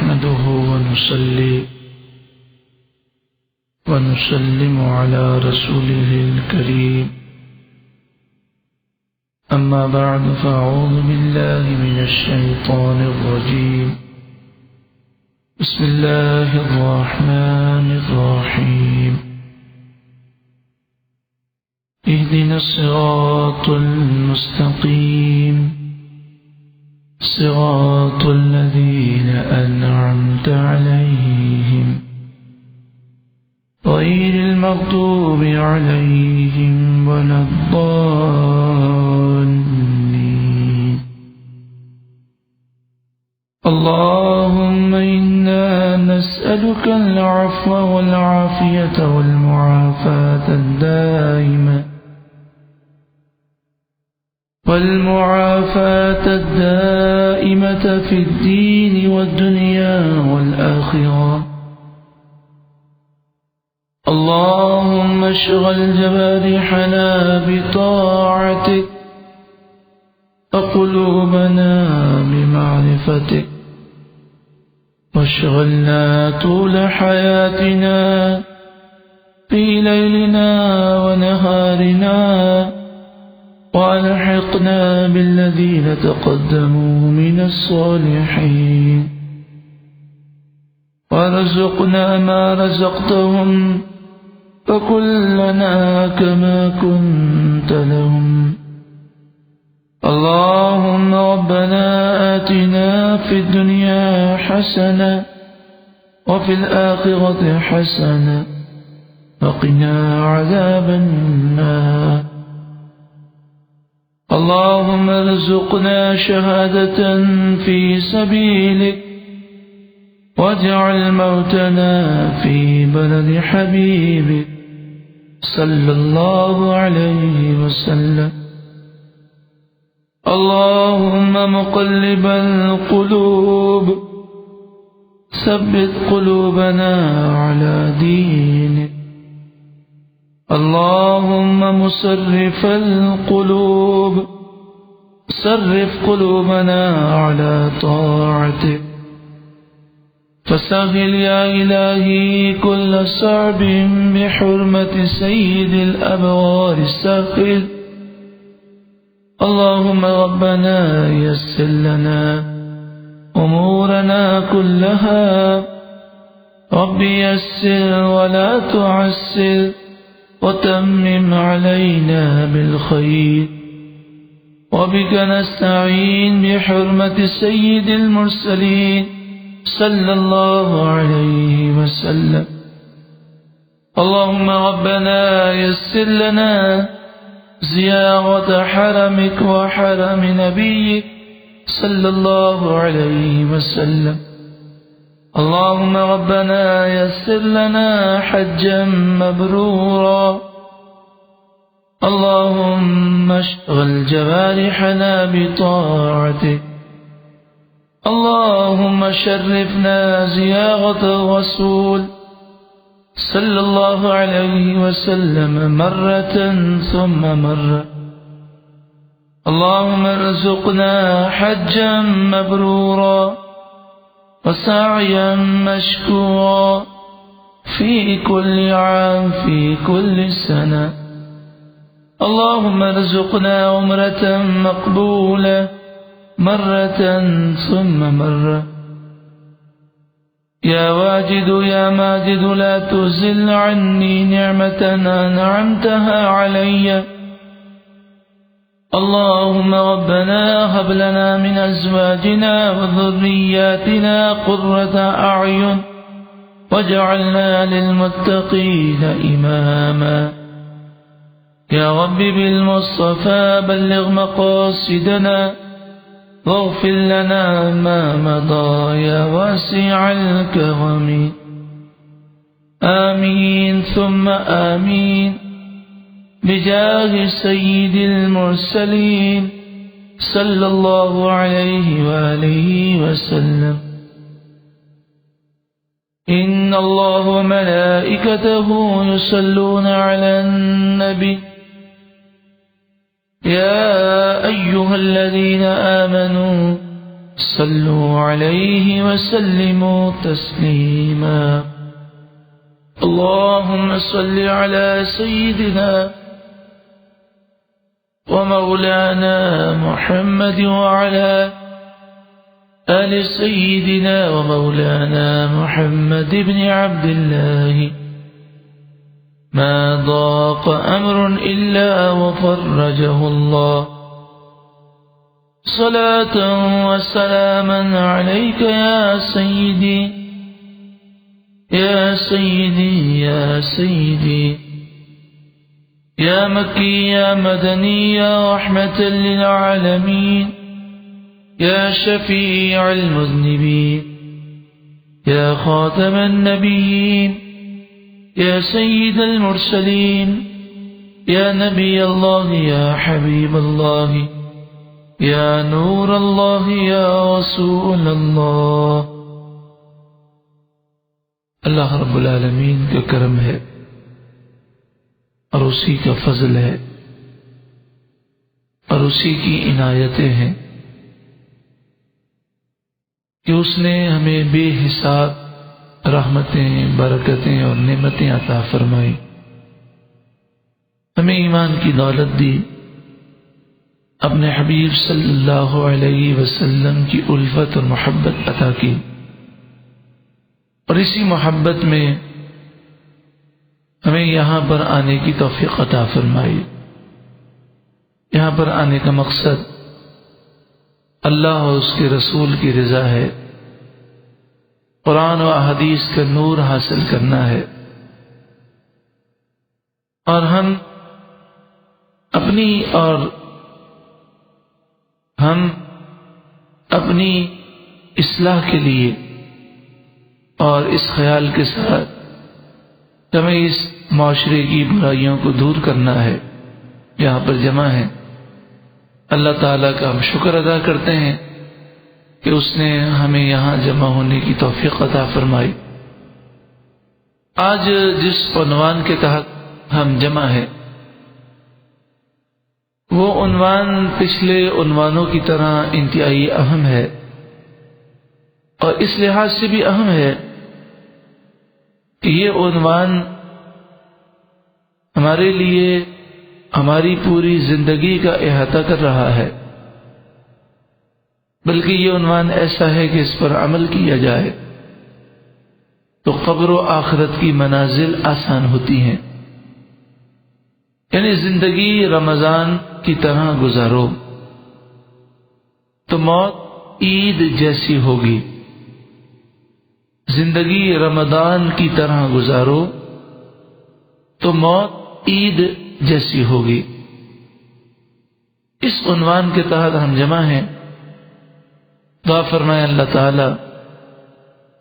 نحمده ونصلي ونسلم على رسوله الكريم أما بعد فأعوذ بالله من الشيطان الرجيم بسم الله الرحمن الرحيم اهدنا الصراط المستقيم صراط الذين أنعمت عليهم غير المغضوب عليهم ولا الضالين اللهم إنا نسألك العفو والعافية والمعافاة الدائمة في الدين والدنيا والآخرة اللهم اشغل جوارحنا بطاعتك وقلوبنا بمعرفتك واشغلنا طول حياتنا في ليلنا ونهارنا وألحقنا بالذين تقدموا من الصالحين وارزقنا ما رزقتهم فكلنا كما كنت لهم اللهم ربنا آتنا في الدنيا حسنة وفي الآخرة حسنة وقنا عذاب النار اللهم ارزقنا شهادة في سبيلك واجعل موتنا في بلد حبيبك صلى الله عليه وسلم اللهم مقلب القلوب ثبت قلوبنا على دينك اللهم مصرف القلوب صرف قلوبنا على طاعتك فسهل يا إلهي كل صعب بحرمة سيد الأبرار الساخر اللهم ربنا يسر لنا أمورنا كلها رب يسر ولا تعسر وتمم علينا بالخير وبك نستعين بحرمة سيد المرسلين صلى الله عليه وسلم اللهم ربنا يسر لنا زيارة حرمك وحرم نبيك صلى الله عليه وسلم اللهم ربنا يسر لنا حجا مبرورا اللهم اشغل جوارحنا بطاعتك اللهم شرفنا زيارة الرسول صلى الله عليه وسلم مرة ثم مرة اللهم ارزقنا حجا مبرورا وسعيا مشكورا في كل عام في كل سنة اللهم ارزقنا عمرة مقبولة مرة ثم مرة يا واجد يا ماجد لا تزل عني نعمة أنعمتها علي اللهم ربنا هب لنا من أزواجنا وذرياتنا قرة أعين واجعلنا للمتقين إماما يا رب بالمصطفى بلغ مقاصدنا واغفر لنا ما مضى يا واسع الكرم آمين ثم آمين بجاه سيد المرسلين صلى الله عليه وآله وسلم إن الله وملائكته يصلون على النبي يا أيها الذين آمنوا صلوا عليه وسلموا تسليما. اللهم صل على سيدنا ومولانا محمد وعلى آل سيدنا ومولانا محمد بن عبد الله. ما ضاق أمر إلا وفرجه الله. صلاة وسلاما عليك يا سيدي يا سيدي يا سيدي يا مكي يا مدني يا رحمة للعالمين يا شفيع المذنبين يا خاتم النبيين يا سيد المرسلين يا نبي الله يا حبيب الله یا نور اللہ یا رسول اللہ. اللہ رب العالمین کا کرم ہے اور اسی کا فضل ہے اور اسی کی عنایتیں ہیں کہ اس نے ہمیں بے حساب رحمتیں، برکتیں اور نعمتیں عطا فرمائی، ہمیں ایمان کی دولت دی، اپنے حبیب صلی اللہ علیہ وسلم کی الفت اور محبت عطا کی، اور اسی محبت میں ہمیں یہاں پر آنے کی توفیق عطا فرمائی. یہاں پر آنے کا مقصد اللہ اور اس کے رسول کی رضا ہے، قرآن و احادیث کا نور حاصل کرنا ہے، اور ہم اپنی اصلاح کے لیے اور اس خیال کے ساتھ ہمیں اس معاشرے کی برائیوں کو دور کرنا ہے، یہاں پر جمع ہیں. اللہ تعالیٰ کا ہم شکر ادا کرتے ہیں کہ اس نے ہمیں یہاں جمع ہونے کی توفیق عطا فرمائی. آج جس عنوان کے تحت ہم جمع ہیں وہ عنوان پچھلے عنوانوں کی طرح انتہائی اہم ہے، اور اس لحاظ سے بھی اہم ہے کہ یہ عنوان ہمارے لیے ہماری پوری زندگی کا احاطہ کر رہا ہے، بلکہ یہ عنوان ایسا ہے کہ اس پر عمل کیا جائے تو قبر و آخرت کی منازل آسان ہوتی ہیں. یعنی زندگی رمضان کی طرح گزارو تو موت عید جیسی ہوگی، زندگی رمضان کی طرح گزارو تو موت عید جیسی ہوگی. اس عنوان کے تحت ہم جمع ہیں. دعا فرمائے اللہ تعالی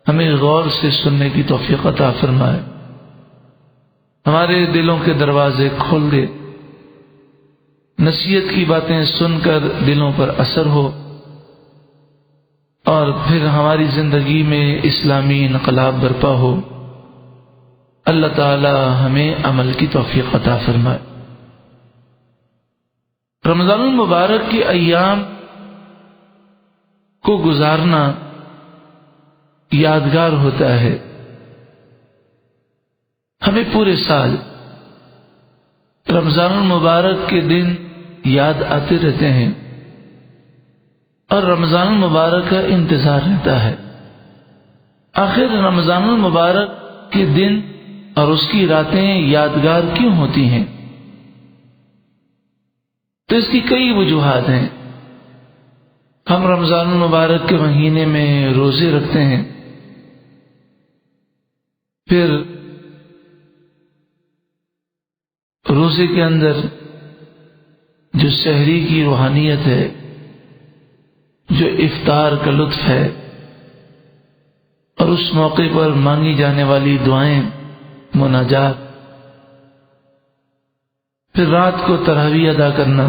ہمیں غور سے سننے کی توفیق عطا فرمائے، ہمارے دلوں کے دروازے کھول دے، نصیحت کی باتیں سن کر دلوں پر اثر ہو، اور پھر ہماری زندگی میں اسلامی انقلاب برپا ہو. اللہ تعالی ہمیں عمل کی توفیق عطا فرمائے. رمضان المبارک کے ایام کو گزارنا یادگار ہوتا ہے. ہمیں پورے سال رمضان المبارک کے دن یاد آتے رہتے ہیں اور رمضان المبارک کا انتظار رہتا ہے. آخر رمضان المبارک کے دن اور اس کی راتیں یادگار کیوں ہوتی ہیں؟ تو اس کی کئی وجوہات ہیں. ہم رمضان المبارک کے مہینے میں روزے رکھتے ہیں، پھر روزے کے اندر جو سحری کی روحانیت ہے، جو افطار کا لطف ہے، اور اس موقع پر مانگی جانے والی دعائیں، مناجات، پھر رات کو تراویح ادا کرنا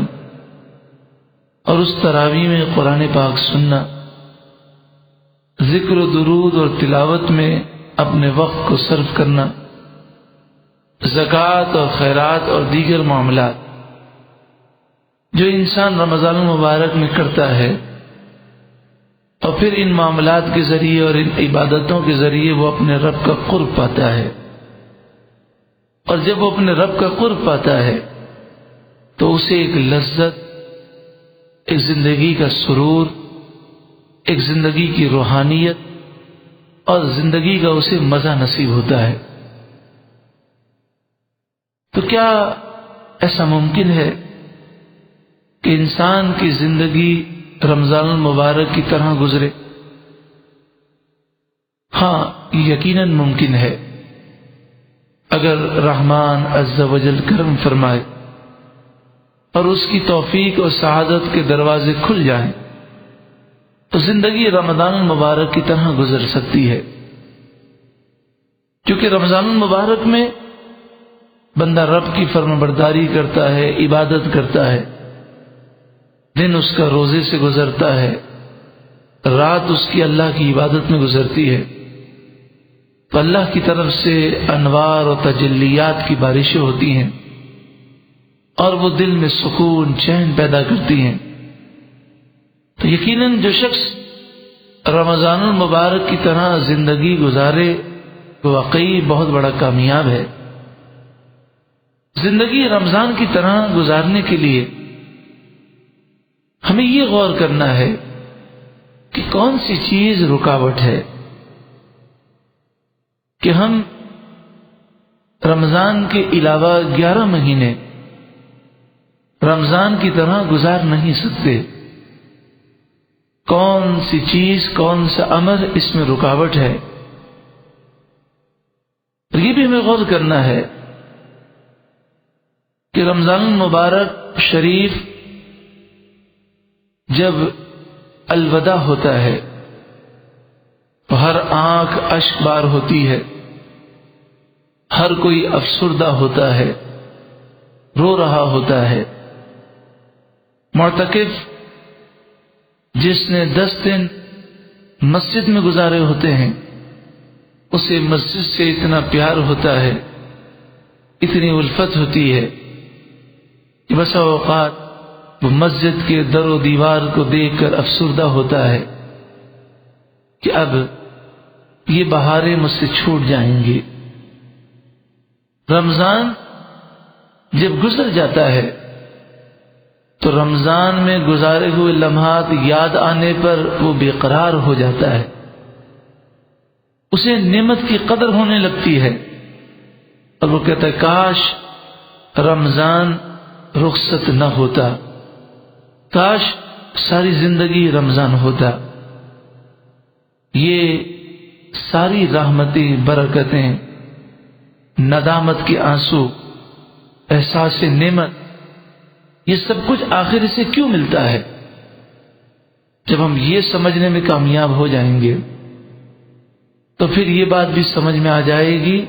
اور اس تراویح میں قرآن پاک سننا، ذکر و درود اور تلاوت میں اپنے وقت کو صرف کرنا، زکوٰۃ اور خیرات اور دیگر معاملات جو انسان رمضان المبارک میں کرتا ہے، اور پھر ان معاملات کے ذریعے اور ان عبادتوں کے ذریعے وہ اپنے رب کا قرب پاتا ہے، اور جب وہ اپنے رب کا قرب پاتا ہے تو اسے ایک لذت، ایک زندگی کا سرور، ایک زندگی کی روحانیت اور زندگی کا اسے مزہ نصیب ہوتا ہے۔ تو کیا ایسا ممکن ہے کہ انسان کی زندگی رمضان المبارک کی طرح گزرے؟ ہاں، یقیناً ممکن ہے، اگر رحمان عز و جل کرم فرمائے اور اس کی توفیق اور سعادت کے دروازے کھل جائیں تو زندگی رمضان المبارک کی طرح گزر سکتی ہے، کیونکہ رمضان المبارک میں بندہ رب کی فرمانبرداری کرتا ہے، عبادت کرتا ہے، دن اس کا روزے سے گزرتا ہے، رات اس کی اللہ کی عبادت میں گزرتی ہے، تو اللہ کی طرف سے انوار و تجلیات کی بارشیں ہوتی ہیں اور وہ دل میں سکون، چین پیدا کرتی ہیں۔ تو یقیناً جو شخص رمضان المبارک کی طرح زندگی گزارے وہ واقعی بہت بڑا کامیاب ہے۔ زندگی رمضان کی طرح گزارنے کے لیے ہمیں یہ غور کرنا ہے کہ کون سی چیز رکاوٹ ہے کہ ہم رمضان کے علاوہ 11 مہینے رمضان کی طرح گزار نہیں سکتے۔ کون سی چیز، کون سا عمل اس میں رکاوٹ ہے؟ یہ بھی ہمیں غور کرنا ہے کہ رمضان المبارک شریف جب الوداع ہوتا ہے تو ہر آنکھ اشک بار ہوتی ہے، ہر کوئی افسردہ ہوتا ہے، رو رہا ہوتا ہے۔ معتکف جس نے 10 دن مسجد میں گزارے ہوتے ہیں اسے مسجد سے اتنا پیار ہوتا ہے، اتنی الفت ہوتی ہے کہ بسا اوقات وہ مسجد کے در و دیوار کو دیکھ کر افسردہ ہوتا ہے کہ اب یہ بہاریں مجھ سے چھوٹ جائیں گی۔ رمضان جب گزر جاتا ہے تو رمضان میں گزارے ہوئے لمحات یاد آنے پر وہ بے قرار ہو جاتا ہے، اسے نعمت کی قدر ہونے لگتی ہے اور وہ کہتا ہے کاش رمضان رخصت نہ ہوتا، کاش ساری زندگی رمضان ہوتا۔ یہ ساری رحمتیں، برکتیں، ندامت کے آنسو، احساس نعمت، یہ سب کچھ آخر سے کیوں ملتا ہے؟ جب ہم یہ سمجھنے میں کامیاب ہو جائیں گے تو پھر یہ بات بھی سمجھ میں آ جائے گی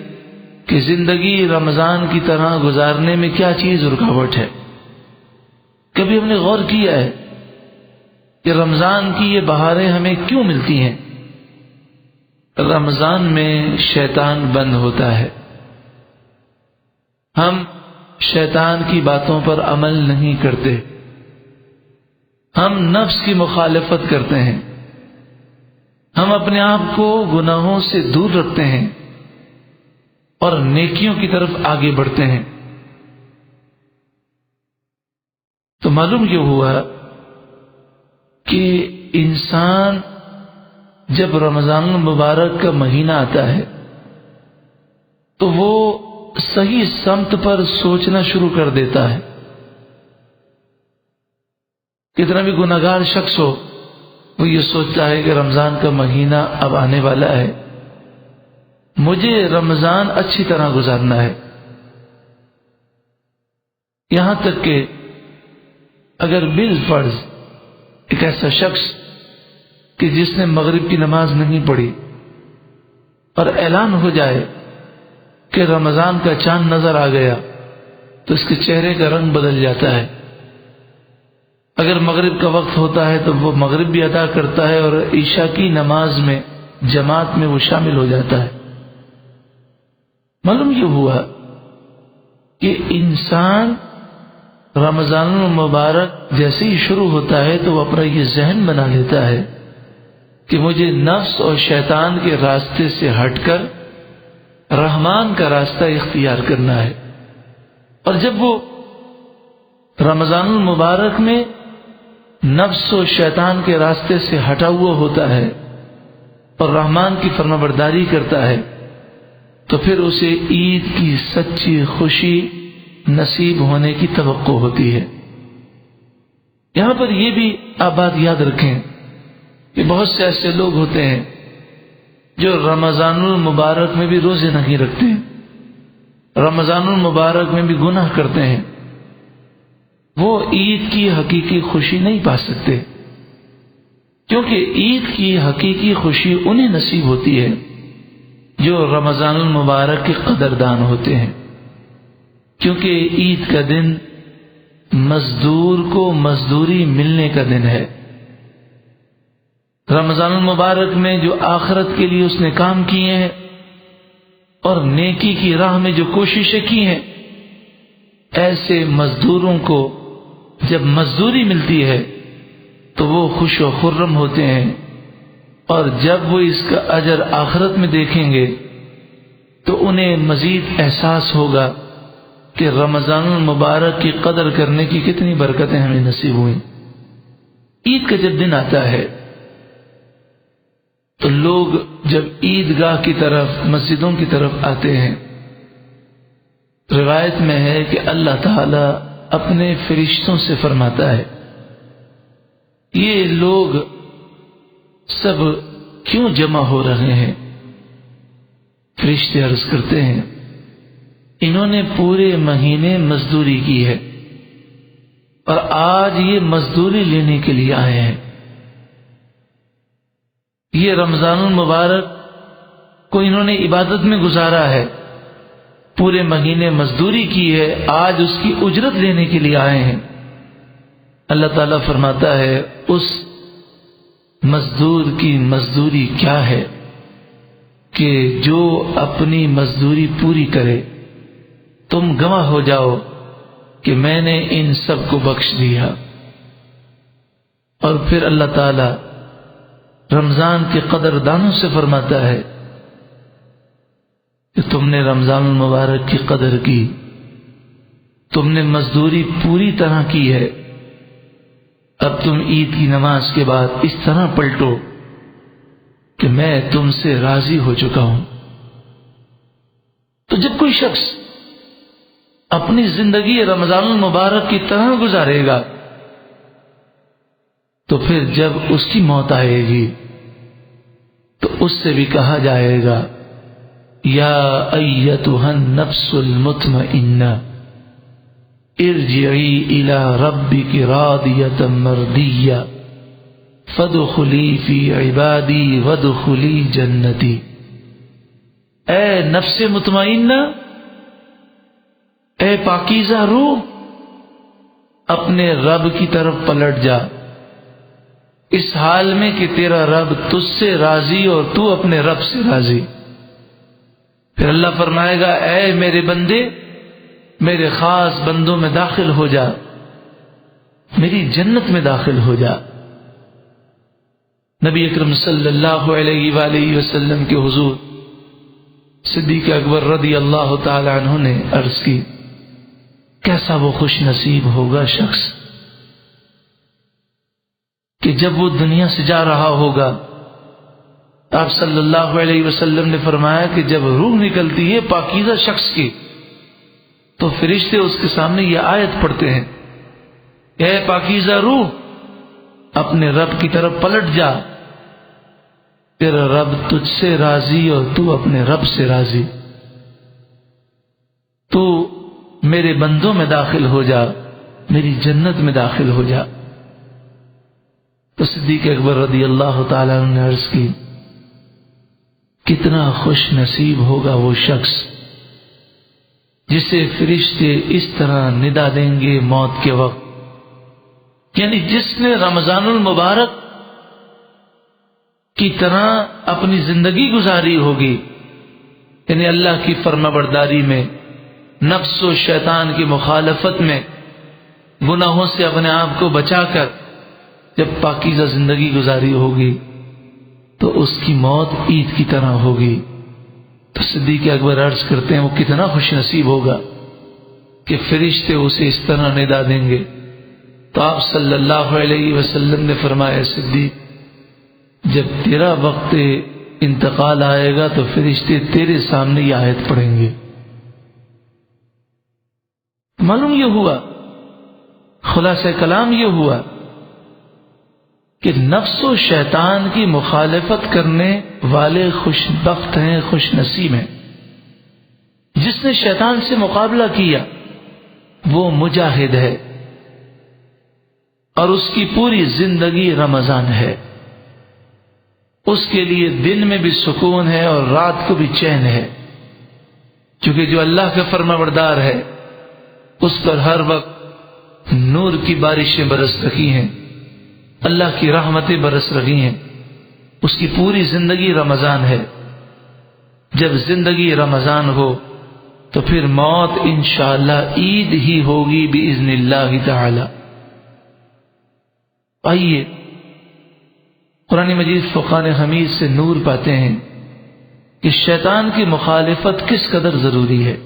کہ زندگی رمضان کی طرح گزارنے میں کیا چیز رکاوٹ ہے۔ کبھی ہم نے غور کیا ہے کہ رمضان کی یہ بہاریں ہمیں کیوں ملتی ہیں؟ رمضان میں شیطان بند ہوتا ہے، ہم شیطان کی باتوں پر عمل نہیں کرتے، ہم نفس کی مخالفت کرتے ہیں، ہم اپنے آپ کو گناہوں سے دور رکھتے ہیں اور نیکیوں کی طرف آگے بڑھتے ہیں۔ تو معلوم یہ ہوا کہ انسان جب رمضان المبارک کا مہینہ آتا ہے تو وہ صحیح سمت پر سوچنا شروع کر دیتا ہے۔ کتنا بھی گناہگار شخص ہو وہ یہ سوچتا ہے کہ رمضان کا مہینہ اب آنے والا ہے، مجھے رمضان اچھی طرح گزارنا ہے۔ یہاں تک کہ اگر بالفرض ایک ایسا شخص کہ جس نے مغرب کی نماز نہیں پڑھی اور اعلان ہو جائے کہ رمضان کا چاند نظر آ گیا تو اس کے چہرے کا رنگ بدل جاتا ہے۔ اگر مغرب کا وقت ہوتا ہے تو وہ مغرب بھی ادا کرتا ہے اور عشاء کی نماز میں جماعت میں وہ شامل ہو جاتا ہے۔ معلوم یہ ہوا کہ انسان رمضان المبارک جیسے ہی شروع ہوتا ہے تو وہ اپنا یہ ذہن بنا لیتا ہے کہ مجھے نفس اور شیطان کے راستے سے ہٹ کر رحمان کا راستہ اختیار کرنا ہے۔ اور جب وہ رمضان المبارک میں نفس و شیطان کے راستے سے ہٹا ہوا ہوتا ہے اور رحمان کی فرمانبرداری کرتا ہے تو پھر اسے عید کی سچی خوشی نصیب ہونے کی توقع ہوتی ہے۔ یہاں پر یہ بھی آپ بات یاد رکھیں کہ بہت سے ایسے لوگ ہوتے ہیں جو رمضان المبارک میں بھی روزے نہیں رکھتے ہیں، رمضان المبارک میں بھی گناہ کرتے ہیں، وہ عید کی حقیقی خوشی نہیں پا سکتے، کیونکہ عید کی حقیقی خوشی انہیں نصیب ہوتی ہے جو رمضان المبارک کے قدردان ہوتے ہیں، کیونکہ عید کا دن مزدور کو مزدوری ملنے کا دن ہے۔ رمضان المبارک میں جو آخرت کے لیے اس نے کام کیے ہیں اور نیکی کی راہ میں جو کوششیں کی ہیں، ایسے مزدوروں کو جب مزدوری ملتی ہے تو وہ خوش و خرم ہوتے ہیں، اور جب وہ اس کا اجر آخرت میں دیکھیں گے تو انہیں مزید احساس ہوگا کہ رمضان المبارک کی قدر کرنے کی کتنی برکتیں ہمیں نصیب ہوئیں۔ عید کا جب دن آتا ہے تو لوگ جب عیدگاہ کی طرف مسجدوں کی طرف آتے ہیں، روایت میں ہے کہ اللہ تعالی اپنے فرشتوں سے فرماتا ہے یہ لوگ سب کیوں جمع ہو رہے ہیں؟ فرشتے عرض کرتے ہیں انہوں نے پورے مہینے مزدوری کی ہے اور آج یہ مزدوری لینے کے لیے آئے ہیں۔ یہ رمضان المبارک کو انہوں نے عبادت میں گزارا ہے، پورے مہینے مزدوری کی ہے، آج اس کی اجرت لینے کے لیے آئے ہیں۔ اللہ تعالیٰ فرماتا ہے اس مزدور کی مزدوری کیا ہے کہ جو اپنی مزدوری پوری کرے، تم گواہ ہو جاؤ کہ میں نے ان سب کو بخش دیا۔ اور پھر اللہ تعالی رمضان کے قدر دانوں سے فرماتا ہے کہ تم نے رمضان المبارک کی قدر کی، تم نے مزدوری پوری طرح کی ہے، اب تم عید کی نماز کے بعد اس طرح پلٹو کہ میں تم سے راضی ہو چکا ہوں۔ تو جب کوئی شخص اپنی زندگی رمضان المبارک کی طرح گزارے گا تو پھر جب اس کی موت آئے گی تو اس سے بھی کہا جائے گا یا ایتھا النفس المطمئنہ ارجعی الی ربک راضیۃ مرضیہ فادخلی فی عبادی وادخلی جنتی۔ اے نفس مطمئنہ، اے پاکیزہ روح، اپنے رب کی طرف پلٹ جا، اس حال میں کہ تیرا رب تجھ سے راضی اور تو اپنے رب سے راضی۔ پھر اللہ فرمائے گا اے میرے بندے، میرے خاص بندوں میں داخل ہو جا، میری جنت میں داخل ہو جا۔ نبی اکرم صلی اللہ علیہ وآلہ وسلم کے حضور صدیق اکبر رضی اللہ تعالی عنہ نے عرض کی کیسا وہ خوش نصیب ہوگا شخص کہ جب وہ دنیا سے جا رہا ہوگا، آپ صلی اللہ علیہ وسلم نے فرمایا کہ جب روح نکلتی ہے پاکیزہ شخص کی تو فرشتے اس کے سامنے یہ آیت پڑھتے ہیں اے پاکیزہ روح، اپنے رب کی طرف پلٹ جا، تیرا رب تجھ سے راضی اور تو اپنے رب سے راضی، تو میرے بندوں میں داخل ہو جا، میری جنت میں داخل ہو جا۔ تو صدیق اکبر رضی اللہ تعالیٰ عنہ نے عرض کی کتنا خوش نصیب ہوگا وہ شخص جسے فرشتے اس طرح ندا دیں گے موت کے وقت، یعنی جس نے رمضان المبارک کی طرح اپنی زندگی گزاری ہوگی، یعنی اللہ کی فرما برداری میں، نفس و شیطان کی مخالفت میں، گناہوں سے اپنے آپ کو بچا کر جب پاکیزہ زندگی گزاری ہوگی تو اس کی موت عید کی طرح ہوگی۔ تو صدیق اکبر عرض کرتے ہیں وہ کتنا خوش نصیب ہوگا کہ فرشتے اسے اس طرح ندا دیں گے۔ تو آپ صلی اللہ علیہ وسلم نے فرمایا صدیق جب تیرا وقت انتقال آئے گا تو فرشتے تیرے سامنے یہ آیت پڑھیں گے۔ معلوم یہ ہوا، خلاصہ کلام یہ ہوا کہ نفس و شیطان کی مخالفت کرنے والے خوش بخت ہیں، خوش نصیب ہیں۔ جس نے شیطان سے مقابلہ کیا وہ مجاہد ہے اور اس کی پوری زندگی رمضان ہے۔ اس کے لیے دن میں بھی سکون ہے اور رات کو بھی چین ہے، کیونکہ جو اللہ کا فرما بردار ہے اس پر ہر وقت نور کی بارشیں برس رہی ہیں، اللہ کی رحمتیں برس رہی ہیں۔ اس کی پوری زندگی رمضان ہے۔ جب زندگی رمضان ہو تو پھر موت انشاءاللہ عید ہی ہوگی باذن اللہ تعالی۔ آئیے قرآن مجید فرقان حمید سے نور پاتے ہیں کہ شیطان کی مخالفت کس قدر ضروری ہے۔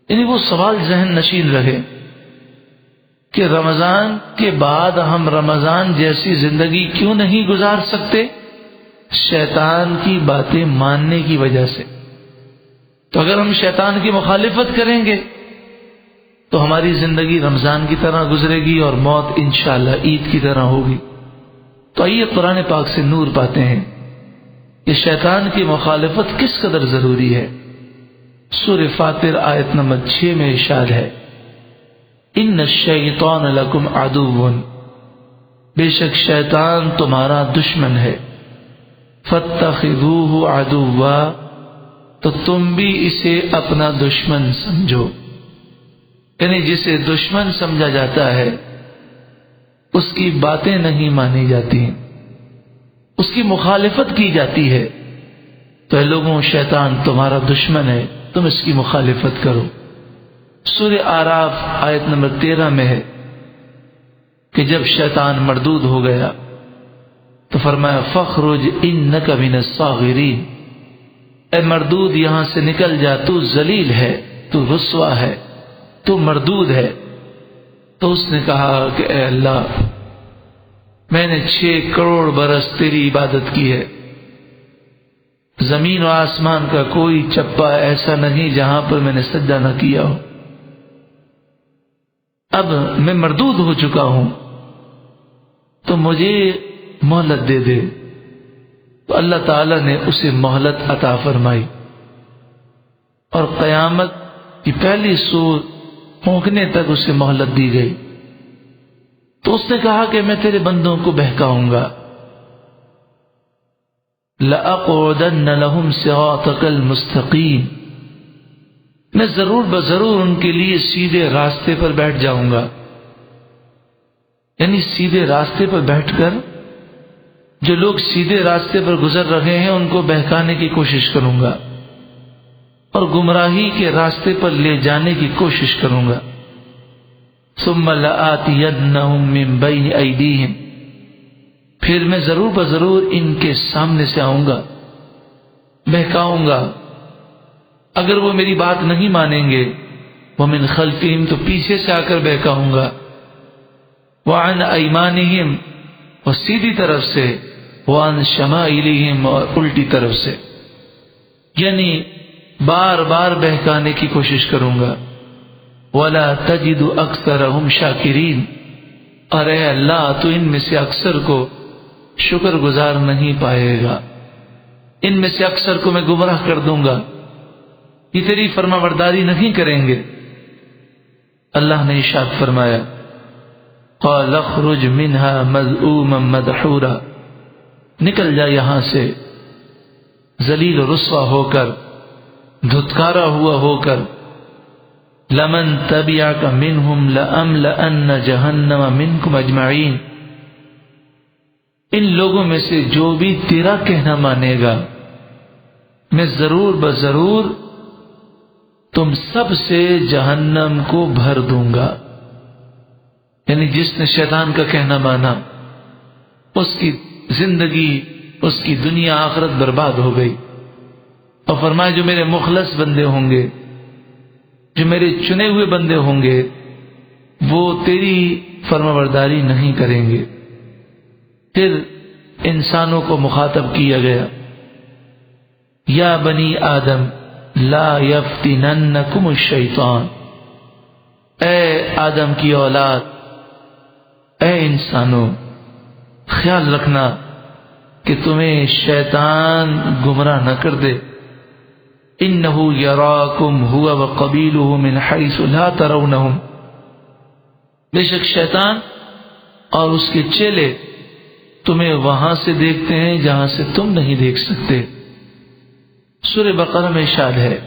یعنی وہ سوال ذہن نشین رہے کہ رمضان کے بعد ہم رمضان جیسی زندگی کیوں نہیں گزار سکتے؟ شیطان کی باتیں ماننے کی وجہ سے۔ تو اگر ہم شیطان کی مخالفت کریں گے تو ہماری زندگی رمضان کی طرح گزرے گی اور موت انشاءاللہ عید کی طرح ہوگی۔ تو آئیے قرآن پاک سے نور پاتے ہیں کہ شیطان کی مخالفت کس قدر ضروری ہے۔ سورہ فاطر آیت نمبر 6 میں ارشاد ہے ان الشیطان لکم عدو، بے شک شیطان تمہارا دشمن ہے، فاتخذوہ عدوا، تو تم بھی اسے اپنا دشمن سمجھو۔ یعنی جسے دشمن سمجھا جاتا ہے اس کی باتیں نہیں مانی جاتی، اس کی مخالفت کی جاتی ہے۔ تو اے لوگوں شیطان تمہارا دشمن ہے، تم اس کی مخالفت کرو۔ سورہ اعراف آیت نمبر 13 میں ہے کہ جب شیطان مردود ہو گیا تو فرمایا فخرج انک من الصاغرین، اے مردود یہاں سے نکل جا، تو ذلیل ہے، تو رسوا ہے، تو مردود ہے۔ تو اس نے کہا کہ اے اللہ میں نے 6 کروڑ برس تیری عبادت کی ہے، زمین و آسمان کا کوئی چپا ایسا نہیں جہاں پر میں نے سجدہ نہ کیا ہو، اب میں مردود ہو چکا ہوں، تو مجھے مہلت دے دے۔ تو اللہ تعالی نے اسے مہلت عطا فرمائی اور قیامت کی پہلی سور پھونکنے تک اسے مہلت دی گئی۔ تو اس نے کہا کہ میں تیرے بندوں کو بہکاؤں گا، لَأَقْعُدَنَّ لَهُمْ صِرَاطَكَ الْمُسْتَقِيمَ، میں ضرور بضرور ان کے لیے سیدھے راستے پر بیٹھ جاؤں گا۔ یعنی سیدھے راستے پر بیٹھ کر جو لوگ سیدھے راستے پر گزر رہے ہیں ان کو بہکانے کی کوشش کروں گا اور گمراہی کے راستے پر لے جانے کی کوشش کروں گا۔ ثم لآتینہم من بین ایدیہم، پھر میں ضرور بضرور ان کے سامنے سے آؤں گا، بہکاؤں گا۔ اگر وہ میری بات نہیں مانیں گے ومن خلفہم، تو پیچھے سے آ کر بہکاؤں گا، وعن ایمانہم، اور سیدھی طرف سے، وعن شمائلہم، اور الٹی طرف سے۔ یعنی بار بار بہکانے کی کوشش کروں گا۔ وَلَا تَجِدُ أَكْثَرَهُمْ شَاكِرِينَ، اور اے اللہ تو ان میں سے اکثر کو شکر گزار نہیں پائے گا، ان میں سے اکثر کو میں گمراہ کر دوں گا، یہ تیری فرما برداری نہیں کریں گے۔ اللہ نے ارشاد فرمایا قَالَ اخْرُجْ مِنْهَا مَذْءُومًا مَدْحُورًا، نکل جا یہاں سے ذلیل و رسوا ہو کر، دھتکارا ہوا ہو کر۔ لمن تبعک منہم لأملأن جہنم منکم اجمعین، ان لوگوں میں سے جو بھی تیرا کہنا مانے گا میں ضرور بضرور تم سب سے جہنم کو بھر دوں گا۔ یعنی جس نے شیطان کا کہنا مانا اس کی زندگی اس کی دنیا آخرت برباد ہو گئی۔ اور فرمایا جو میرے مخلص بندے ہوں گے، جو میرے چنے ہوئے بندے ہوں گے، وہ تیری فرمانبرداری نہیں کریں گے۔ پھر انسانوں کو مخاطب کیا گیا، یا بنی آدم لا یفتننکم الشیطان، اے آدم کی اولاد، اے انسانوں، خیال رکھنا کہ تمہیں شیطان گمراہ نہ کر دے۔ انہ یراکم هو وقبیلہ من حیث لا ترونہم، بے شک شیطان اور اس کے چیلے تمہیں وہاں سے دیکھتے ہیں جہاں سے تم نہیں دیکھ سکتے۔ سورہ بقرہ میں ارشاد ہے،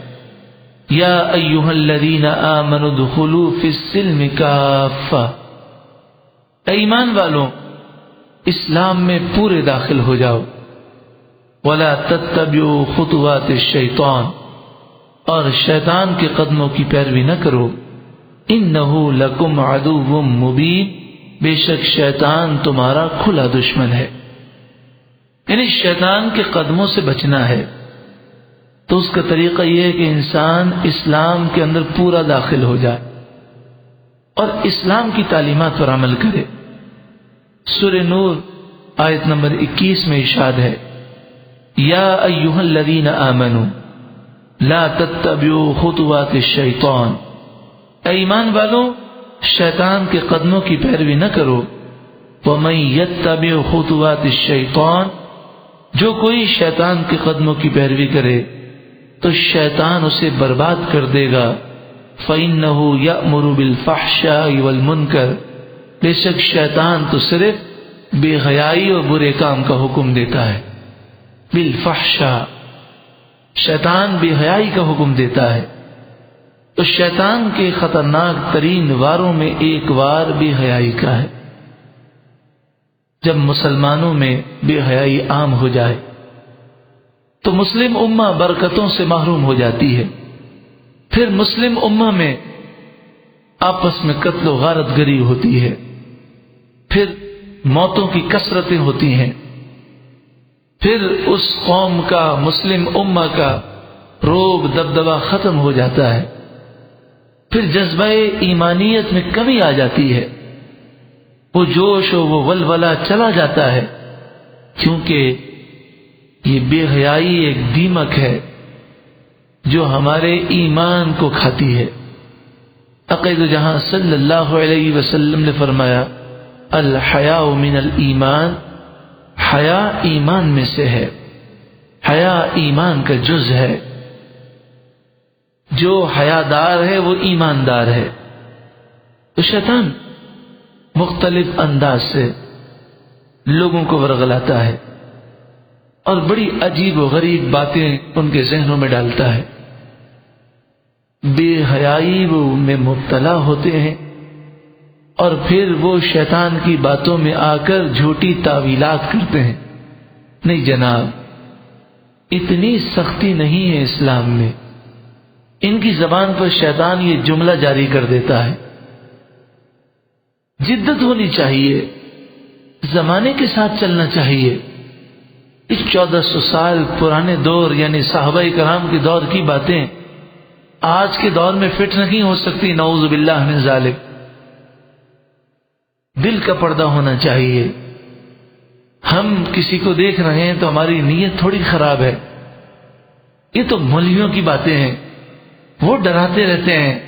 یا ایھا الذین آمنوا ادخلوا فی السلم کافہ، اے ایمان والوں اسلام میں پورے داخل ہو جاؤ۔ ولا تتبعوا خطوات الشیطان، اور شیطان کے قدموں کی پیروی نہ کرو۔ انہ لکم عدو مبین، بے شک شیطان تمہارا کھلا دشمن ہے۔ یعنی شیطان کے قدموں سے بچنا ہے تو اس کا طریقہ یہ ہے کہ انسان اسلام کے اندر پورا داخل ہو جائے اور اسلام کی تعلیمات پر عمل کرے۔ سورہ نور آیت نمبر 21 میں ارشاد ہے، یا ایھا الذین آمنوا لا تتبعوا خطوات الشیطان، اے ایمان والوں شیطان کے قدموں کی پیروی نہ کرو۔ ومن یتبع خطوات الشیطان، جو کوئی شیطان کے قدموں کی پیروی کرے تو شیطان اسے برباد کر دے گا۔ فإنہ یأمر بالفحشاء والمنکر، بے شک شیطان تو صرف بے حیائی اور برے کام کا حکم دیتا ہے۔ بالفحشاء، شیطان بے حیائی کا حکم دیتا ہے۔ تو شیطان کے خطرناک ترین واروں میں ایک وار بے حیائی کا ہے۔ جب مسلمانوں میں بے حیائی عام ہو جائے تو مسلم امہ برکتوں سے محروم ہو جاتی ہے۔ پھر مسلم امہ میں آپس میں قتل و غارت گری ہوتی ہے، پھر موتوں کی کثرتیں ہوتی ہیں، پھر اس قوم کا، مسلم امہ کا روب دبدبہ ختم ہو جاتا ہے، پھر جذبہ ایمانیت میں کمی آ جاتی ہے، وہ جوش و وہ ولولہ چلا جاتا ہے، کیونکہ یہ بے حیائی ایک دیمک ہے جو ہمارے ایمان کو کھاتی ہے۔ عقید جہاں صلی اللہ علیہ وسلم نے فرمایا، الحیاء من الایمان، حیا ایمان میں سے ہے، حیا ایمان کا جز ہے، جو حیادار ہے وہ ایماندار ہے۔ تو شیطان مختلف انداز سے لوگوں کو ورغلاتا ہے اور بڑی عجیب و غریب باتیں ان کے ذہنوں میں ڈالتا ہے، بے حیائی وہ میں مبتلا ہوتے ہیں اور پھر وہ شیطان کی باتوں میں آ کر جھوٹی تعویلات کرتے ہیں۔ نہیں جناب، اتنی سختی نہیں ہے اسلام میں۔ ان کی زبان پر شیطان یہ جملہ جاری کر دیتا ہے، جدت ہونی چاہیے، زمانے کے ساتھ چلنا چاہیے۔ اس 1400 سال پرانے دور یعنی صحابہ کرام کے دور کی باتیں آج کے دور میں فٹ نہیں ہو سکتی، نعوذ باللہ من ذالک۔ دل کا پردہ ہونا چاہیے۔ ہم کسی کو دیکھ رہے ہیں تو ہماری نیت تھوڑی خراب ہے، یہ تو مولویوں کی باتیں ہیں، وہ ڈراتے رہتے ہیں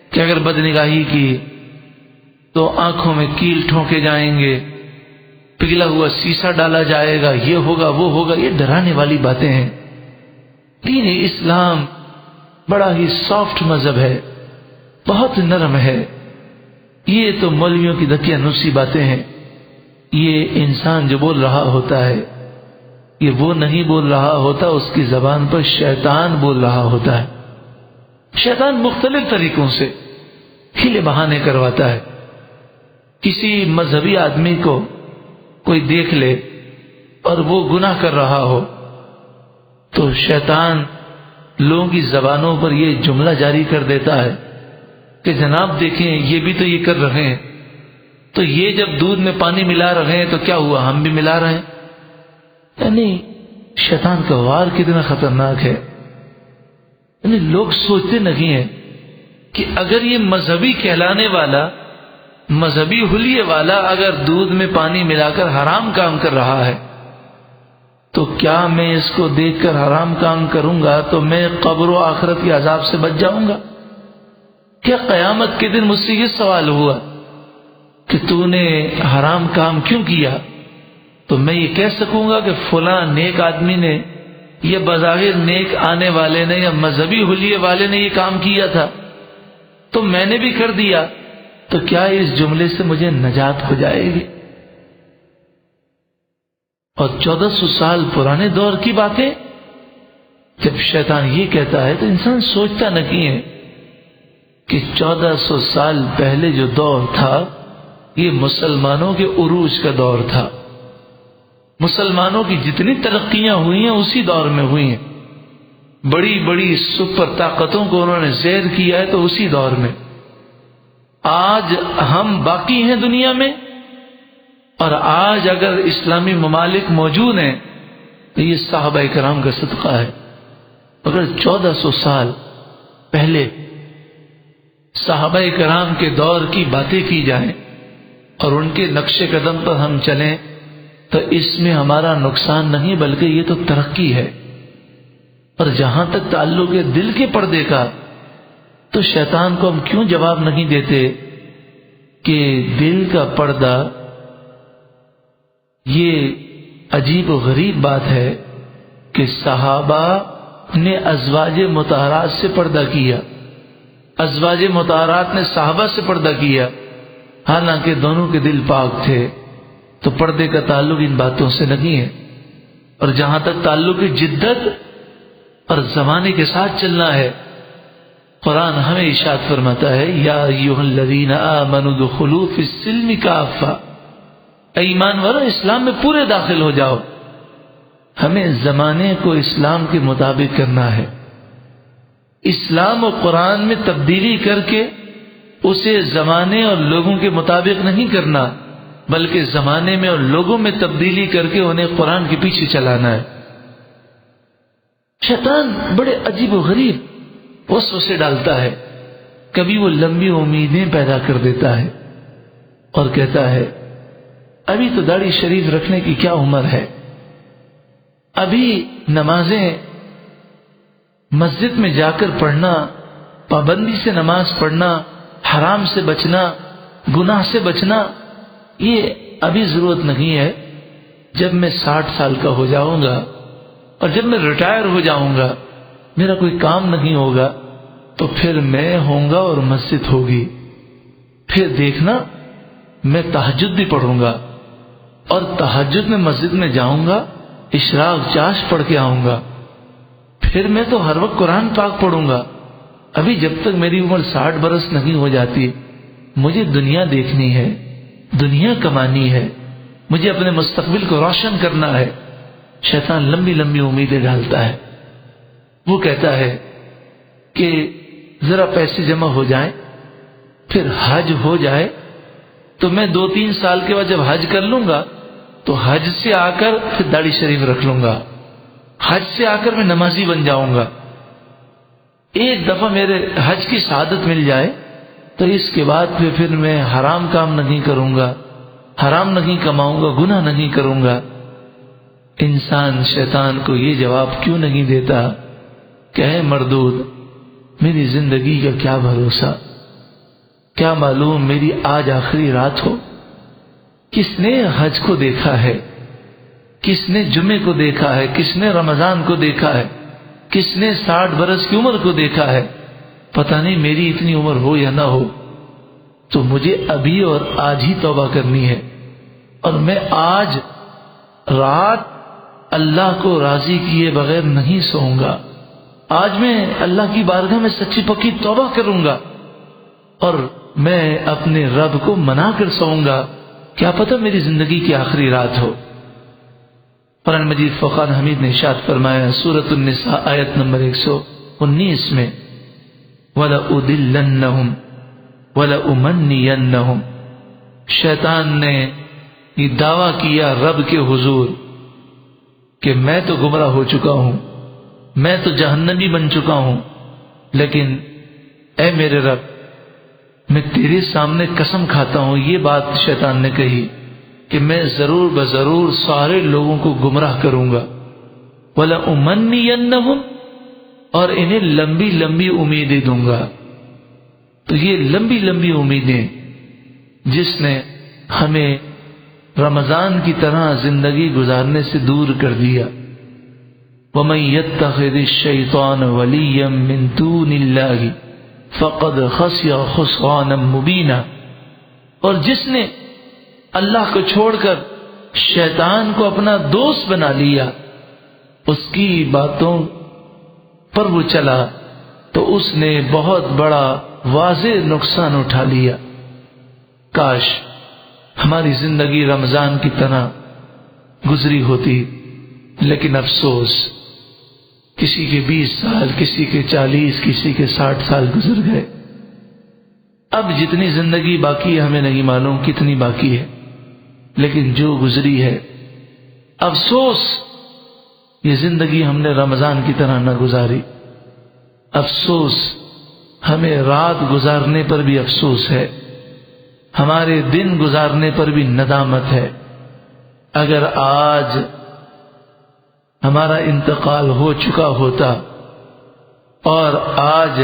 کہ اگر بدنگاہی کی تو آنکھوں میں کیل ٹھونکے جائیں گے، پگھلا ہوا سیسا ڈالا جائے گا، یہ ہوگا وہ ہوگا، یہ ڈرانے والی باتیں ہیں۔ دین اسلام بڑا ہی سافٹ مذہب ہے، بہت نرم ہے۔ یہ تو مولویوں کی دکیا نوسی باتیں ہیں۔ یہ انسان جو بول رہا ہوتا ہے یہ وہ نہیں بول رہا ہوتا، اس کی زبان پر شیطان بول رہا ہوتا ہے۔ شیطان مختلف طریقوں سے ہیلے بہانے کرواتا ہے۔ کسی مذہبی آدمی کو کوئی دیکھ لے اور وہ گناہ کر رہا ہو تو شیطان لوگوں کی زبانوں پر یہ جملہ جاری کر دیتا ہے کہ جناب دیکھیں یہ بھی تو یہ کر رہے ہیں، تو یہ جب دودھ میں پانی ملا رہے ہیں تو کیا ہوا، ہم بھی ملا رہے ہیں۔ یعنی شیطان کا وار کتنا خطرناک ہے. یعنی لوگ سوچتے نہیں ہیں کہ اگر یہ مذہبی کہلانے والا، مذہبی حلیے والا اگر دودھ میں پانی ملا کر حرام کام کر رہا ہے تو کیا میں اس کو دیکھ کر حرام کام کروں گا تو میں قبر و آخرت کے عذاب سے بچ جاؤں گا؟ کیا قیامت کے دن مجھ سے یہ سوال ہوا کہ تو نے حرام کام کیوں کیا تو میں یہ کہہ سکوں گا کہ فلاں نیک آدمی نے یا بظاہر نیک آنے والے نے یا مذہبی حلیے والے نے یہ کام کیا تھا تو میں نے بھی کر دیا، تو کیا اس جملے سے مجھے نجات ہو جائے گی؟ اور 1400 سال پرانے دور کی باتیں جب شیطان یہ کہتا ہے تو انسان سوچتا نہیں ہے کہ 1400 سال پہلے جو دور تھا یہ مسلمانوں کے عروج کا دور تھا. مسلمانوں کی جتنی ترقیاں ہوئی ہیں اسی دور میں ہوئی ہیں. بڑی بڑی سپر طاقتوں کو انہوں نے زیر کیا ہے تو اسی دور میں. آج ہم باقی ہیں دنیا میں، اور آج اگر اسلامی ممالک موجود ہیں تو یہ صحابہ کرام کا صدقہ ہے. اگر 1400 سال پہلے صحابہ کرام کے دور کی باتیں کی جائیں اور ان کے نقش قدم پر ہم چلیں تو اس میں ہمارا نقصان نہیں بلکہ یہ تو ترقی ہے. اور جہاں تک تعلق ہے دل کے پردے کا تو شیطان کو ہم کیوں جواب نہیں دیتے کہ دل کا پردہ یہ عجیب و غریب بات ہے کہ صحابہ نے ازواج مطہرات سے پردہ کیا، ازواج مطہرات نے صحابہ سے پردہ کیا، حالانکہ دونوں کے دل پاک تھے. تو پردے کا تعلق ان باتوں سے نہیں ہے. اور جہاں تک تعلق جدت اور زمانے کے ساتھ چلنا ہے، قرآن ہمیں ارشاد فرماتا ہے یا ایھا الذین آمنوا ادخلوا فی السلم کافہ، ایمان والو اسلام میں پورے داخل ہو جاؤ. ہمیں زمانے کو اسلام کے مطابق کرنا ہے. اسلام و قرآن میں تبدیلی کر کے اسے زمانے اور لوگوں کے مطابق نہیں کرنا بلکہ زمانے میں اور لوگوں میں تبدیلی کر کے انہیں قرآن کے پیچھے چلانا ہے. شیطان بڑے عجیب و غریب وسوسے ڈالتا ہے. کبھی وہ لمبی امیدیں پیدا کر دیتا ہے اور کہتا ہے ابھی تو داڑھی شریف رکھنے کی کیا عمر ہے، ابھی نمازیں مسجد میں جا کر پڑھنا، پابندی سے نماز پڑھنا، حرام سے بچنا، گناہ سے بچنا، یہ ابھی ضرورت نہیں ہے. جب میں 60 سال کا ہو جاؤں گا اور جب میں ریٹائر ہو جاؤں گا، میرا کوئی کام نہیں ہوگا، تو پھر میں ہوں گا اور مسجد ہوگی. پھر دیکھنا میں تہجد بھی پڑھوں گا اور تہجد میں مسجد میں جاؤں گا، اشراق چاش پڑھ کے آؤں گا. پھر میں تو ہر وقت قرآن پاک پڑھوں گا. ابھی جب تک میری عمر 60 برس نہیں ہو جاتی مجھے دنیا دیکھنی ہے، دنیا کمانی ہے، مجھے اپنے مستقبل کو روشن کرنا ہے. شیطان لمبی لمبی امیدیں ڈالتا ہے. وہ کہتا ہے کہ ذرا پیسے جمع ہو جائیں، پھر حج ہو جائے تو میں 2-3 سال کے بعد جب حج کر لوں گا تو حج سے آ کر پھر داڑھی شریف رکھ لوں گا، حج سے آ کر میں نمازی بن جاؤں گا. ایک دفعہ میرے حج کی سعادت مل جائے تو اس کے بعد پھر میں حرام کام نہیں کروں گا، حرام نہیں کماؤں گا، گناہ نہیں کروں گا. انسان شیطان کو یہ جواب کیوں نہیں دیتا کہ اے مردود، میری زندگی کا کیا بھروسہ، کیا معلوم میری آج آخری رات ہو. کس نے حج کو دیکھا ہے، کس نے جمعے کو دیکھا ہے، کس نے رمضان کو دیکھا ہے، کس نے 60 برس کی عمر کو دیکھا ہے. پتہ نہیں میری اتنی عمر ہو یا نہ ہو، تو مجھے ابھی اور آج ہی توبہ کرنی ہے. اور میں آج رات اللہ کو راضی کیے بغیر نہیں سوؤں گا. آج میں اللہ کی بارگاہ میں سچی پکی توبہ کروں گا اور میں اپنے رب کو منا کر سوؤں گا. کیا پتہ میری زندگی کی آخری رات ہو. قرآن مجید فقان حمید نے ارشاد فرمایا سورۃ النساء آیت نمبر 119 میں وَلَأُضِلَّنَّهُمْ کہ میں تو گمراہ ہو چکا ہوں، میں تو جہنمی بن چکا ہوں، لیکن اے میرے رب میں تیرے سامنے قسم کھاتا ہوں، یہ بات شیطان نے کہی کہ میں ضرور بضرور سارے لوگوں کو گمراہ کروں گا، وَلَأُمَنِّيَنَّهُمْ، اور انہیں لمبی لمبی امیدیں دوں گا۔ تو یہ لمبی لمبی امیدیں جس نے ہمیں رمضان کی طرح زندگی گزارنے سے دور کر دیا۔ وَمَن يَتَّخِذِ الشَّيْطَانَ وَلِيًّا مِّن دُونِ اللَّهِ فَقَدْ خَسِرَ خُسْرَانًا مُبِينًا، اور جس نے اللہ کو چھوڑ کر شیطان کو اپنا دوست بنا لیا، اس کی باتوں پر وہ چلا، تو اس نے بہت بڑا واضح نقصان اٹھا لیا۔ کاش ہماری زندگی رمضان کی طرح گزری ہوتی، لیکن افسوس کسی کے 20 سال، کسی کے 40، کسی کے 60 سال گزر گئے۔ اب جتنی زندگی باقی ہے ہمیں نہیں معلوم کتنی باقی ہے، لیکن جو گزری ہے افسوس یہ زندگی ہم نے رمضان کی طرح نہ گزاری۔ افسوس ہمیں رات گزارنے پر بھی افسوس ہے، ہمارے دن گزارنے پر بھی ندامت ہے۔ اگر آج ہمارا انتقال ہو چکا ہوتا اور آج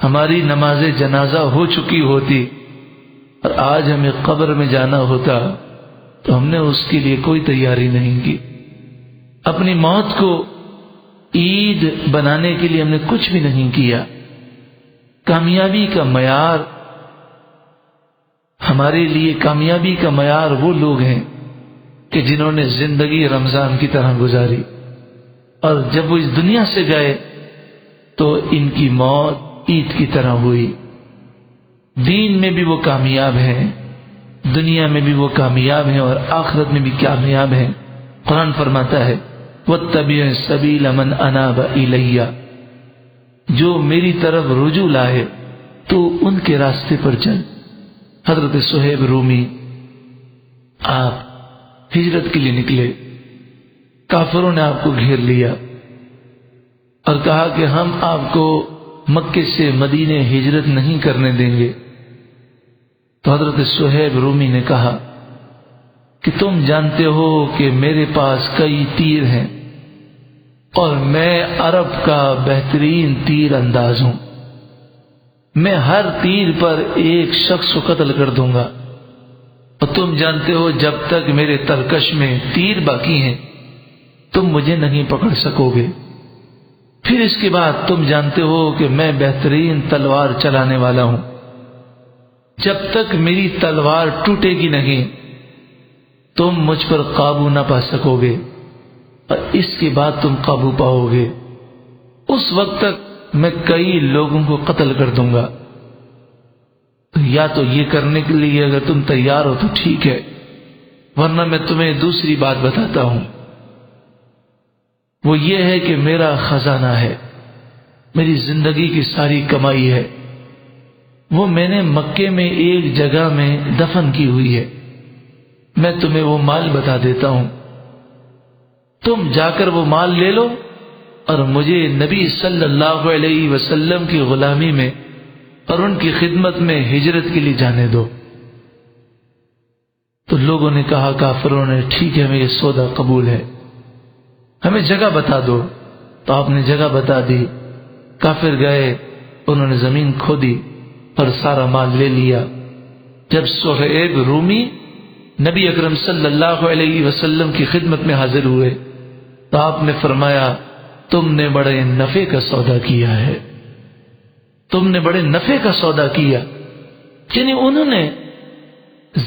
ہماری نماز جنازہ ہو چکی ہوتی اور آج ہمیں قبر میں جانا ہوتا تو ہم نے اس کے لیے کوئی تیاری نہیں کی۔ اپنی موت کو عید بنانے کے لیے ہم نے کچھ بھی نہیں کیا۔ کامیابی کا معیار، ہمارے لیے کامیابی کا معیار وہ لوگ ہیں کہ جنہوں نے زندگی رمضان کی طرح گزاری، اور جب وہ اس دنیا سے گئے تو ان کی موت عید کی طرح ہوئی۔ دین میں بھی وہ کامیاب ہیں، دنیا میں بھی وہ کامیاب ہیں، اور آخرت میں بھی کامیاب ہیں۔ قرآن فرماتا ہے وَاتَّبِعْ سَبِيلَ مَنْ أَنَابَ إِلَيَّ، جو میری طرف رجوع لائے تو ان کے راستے پر چل۔ حضرت صہیب رومی آپ ہجرت کے لیے نکلے، کافروں نے آپ کو گھیر لیا اور کہا کہ ہم آپ کو مکے سے مدینے ہجرت نہیں کرنے دیں گے۔ تو حضرت صہیب رومی نے کہا کہ تم جانتے ہو کہ میرے پاس کئی تیر ہیں اور میں عرب کا بہترین تیر انداز ہوں، میں ہر تیر پر ایک شخص کو قتل کر دوں گا، اور تم جانتے ہو جب تک میرے ترکش میں تیر باقی ہیں تم مجھے نہیں پکڑ سکو گے۔ پھر اس کے بعد تم جانتے ہو کہ میں بہترین تلوار چلانے والا ہوں، جب تک میری تلوار ٹوٹے گی نہیں تم مجھ پر قابو نہ پا سکو گے، اور اس کے بعد تم قابو پاؤ گے۔ اس وقت تک میں کئی لوگوں کو قتل کر دوں گا۔ یا تو یہ کرنے کے لیے اگر تم تیار ہو تو ٹھیک ہے، ورنہ میں تمہیں دوسری بات بتاتا ہوں، وہ یہ ہے کہ میرا خزانہ ہے، میری زندگی کی ساری کمائی ہے، وہ میں نے مکے میں ایک جگہ میں دفن کی ہوئی ہے، میں تمہیں وہ مال بتا دیتا ہوں، تم جا کر وہ مال لے لو اور مجھے نبی صلی اللہ علیہ وسلم کی غلامی میں اور ان کی خدمت میں ہجرت کے لیے جانے دو۔ تو لوگوں نے کہا، کافروں نے، ٹھیک ہے ہمیں یہ سودا قبول ہے، ہمیں جگہ بتا دو۔ تو آپ نے جگہ بتا دی، کافر گئے، انہوں نے زمین کھودی اور سارا مال لے لیا۔ جب صہیب رومی نبی اکرم صلی اللہ علیہ وسلم کی خدمت میں حاضر ہوئے تو آپ نے فرمایا تم نے بڑے نفع کا سودا کیا ہے، تم نے بڑے نفع کا سودا کیا۔ یعنی انہوں نے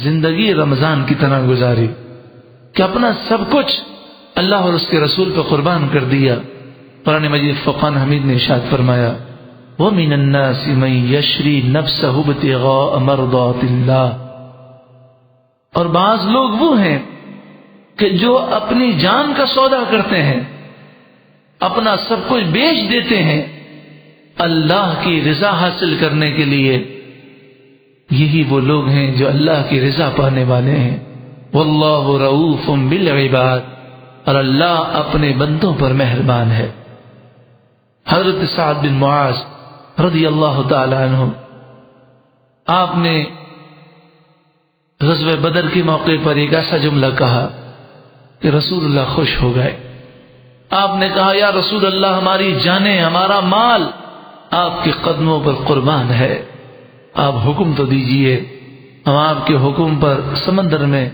زندگی رمضان کی طرح گزاری کہ اپنا سب کچھ اللہ اور اس کے رسول پہ قربان کر دیا۔ قرآن مجید فرقان حمید نے ارشاد فرمایا وَمِنَ النَّاسِ مَن يَشْرِي نَفْسَهُ ابْتِغَاءَ مَرْضَاتِ اللَّهِ، اور بعض لوگ وہ ہیں کہ جو اپنی جان کا سودا کرتے ہیں، اپنا سب کچھ بیچ دیتے ہیں اللہ کی رضا حاصل کرنے کے لیے۔ یہی وہ لوگ ہیں جو اللہ کی رضا پانے والے ہیں۔ واللہ رؤوف بالعباد، اور اللہ اپنے بندوں پر مہربان ہے۔ حضرت سعد بن معاذ رضی اللہ تعالی عنہ، آپ نے غزوہ بدر کے موقع پر ایک ایسا جملہ کہا کہ رسول اللہ خوش ہو گئے۔ آپ نے کہا یا رسول اللہ، ہماری جانیں، ہمارا مال آپ کے قدموں پر قربان ہے، آپ حکم تو دیجئے، ہم آپ کے حکم پر سمندر میں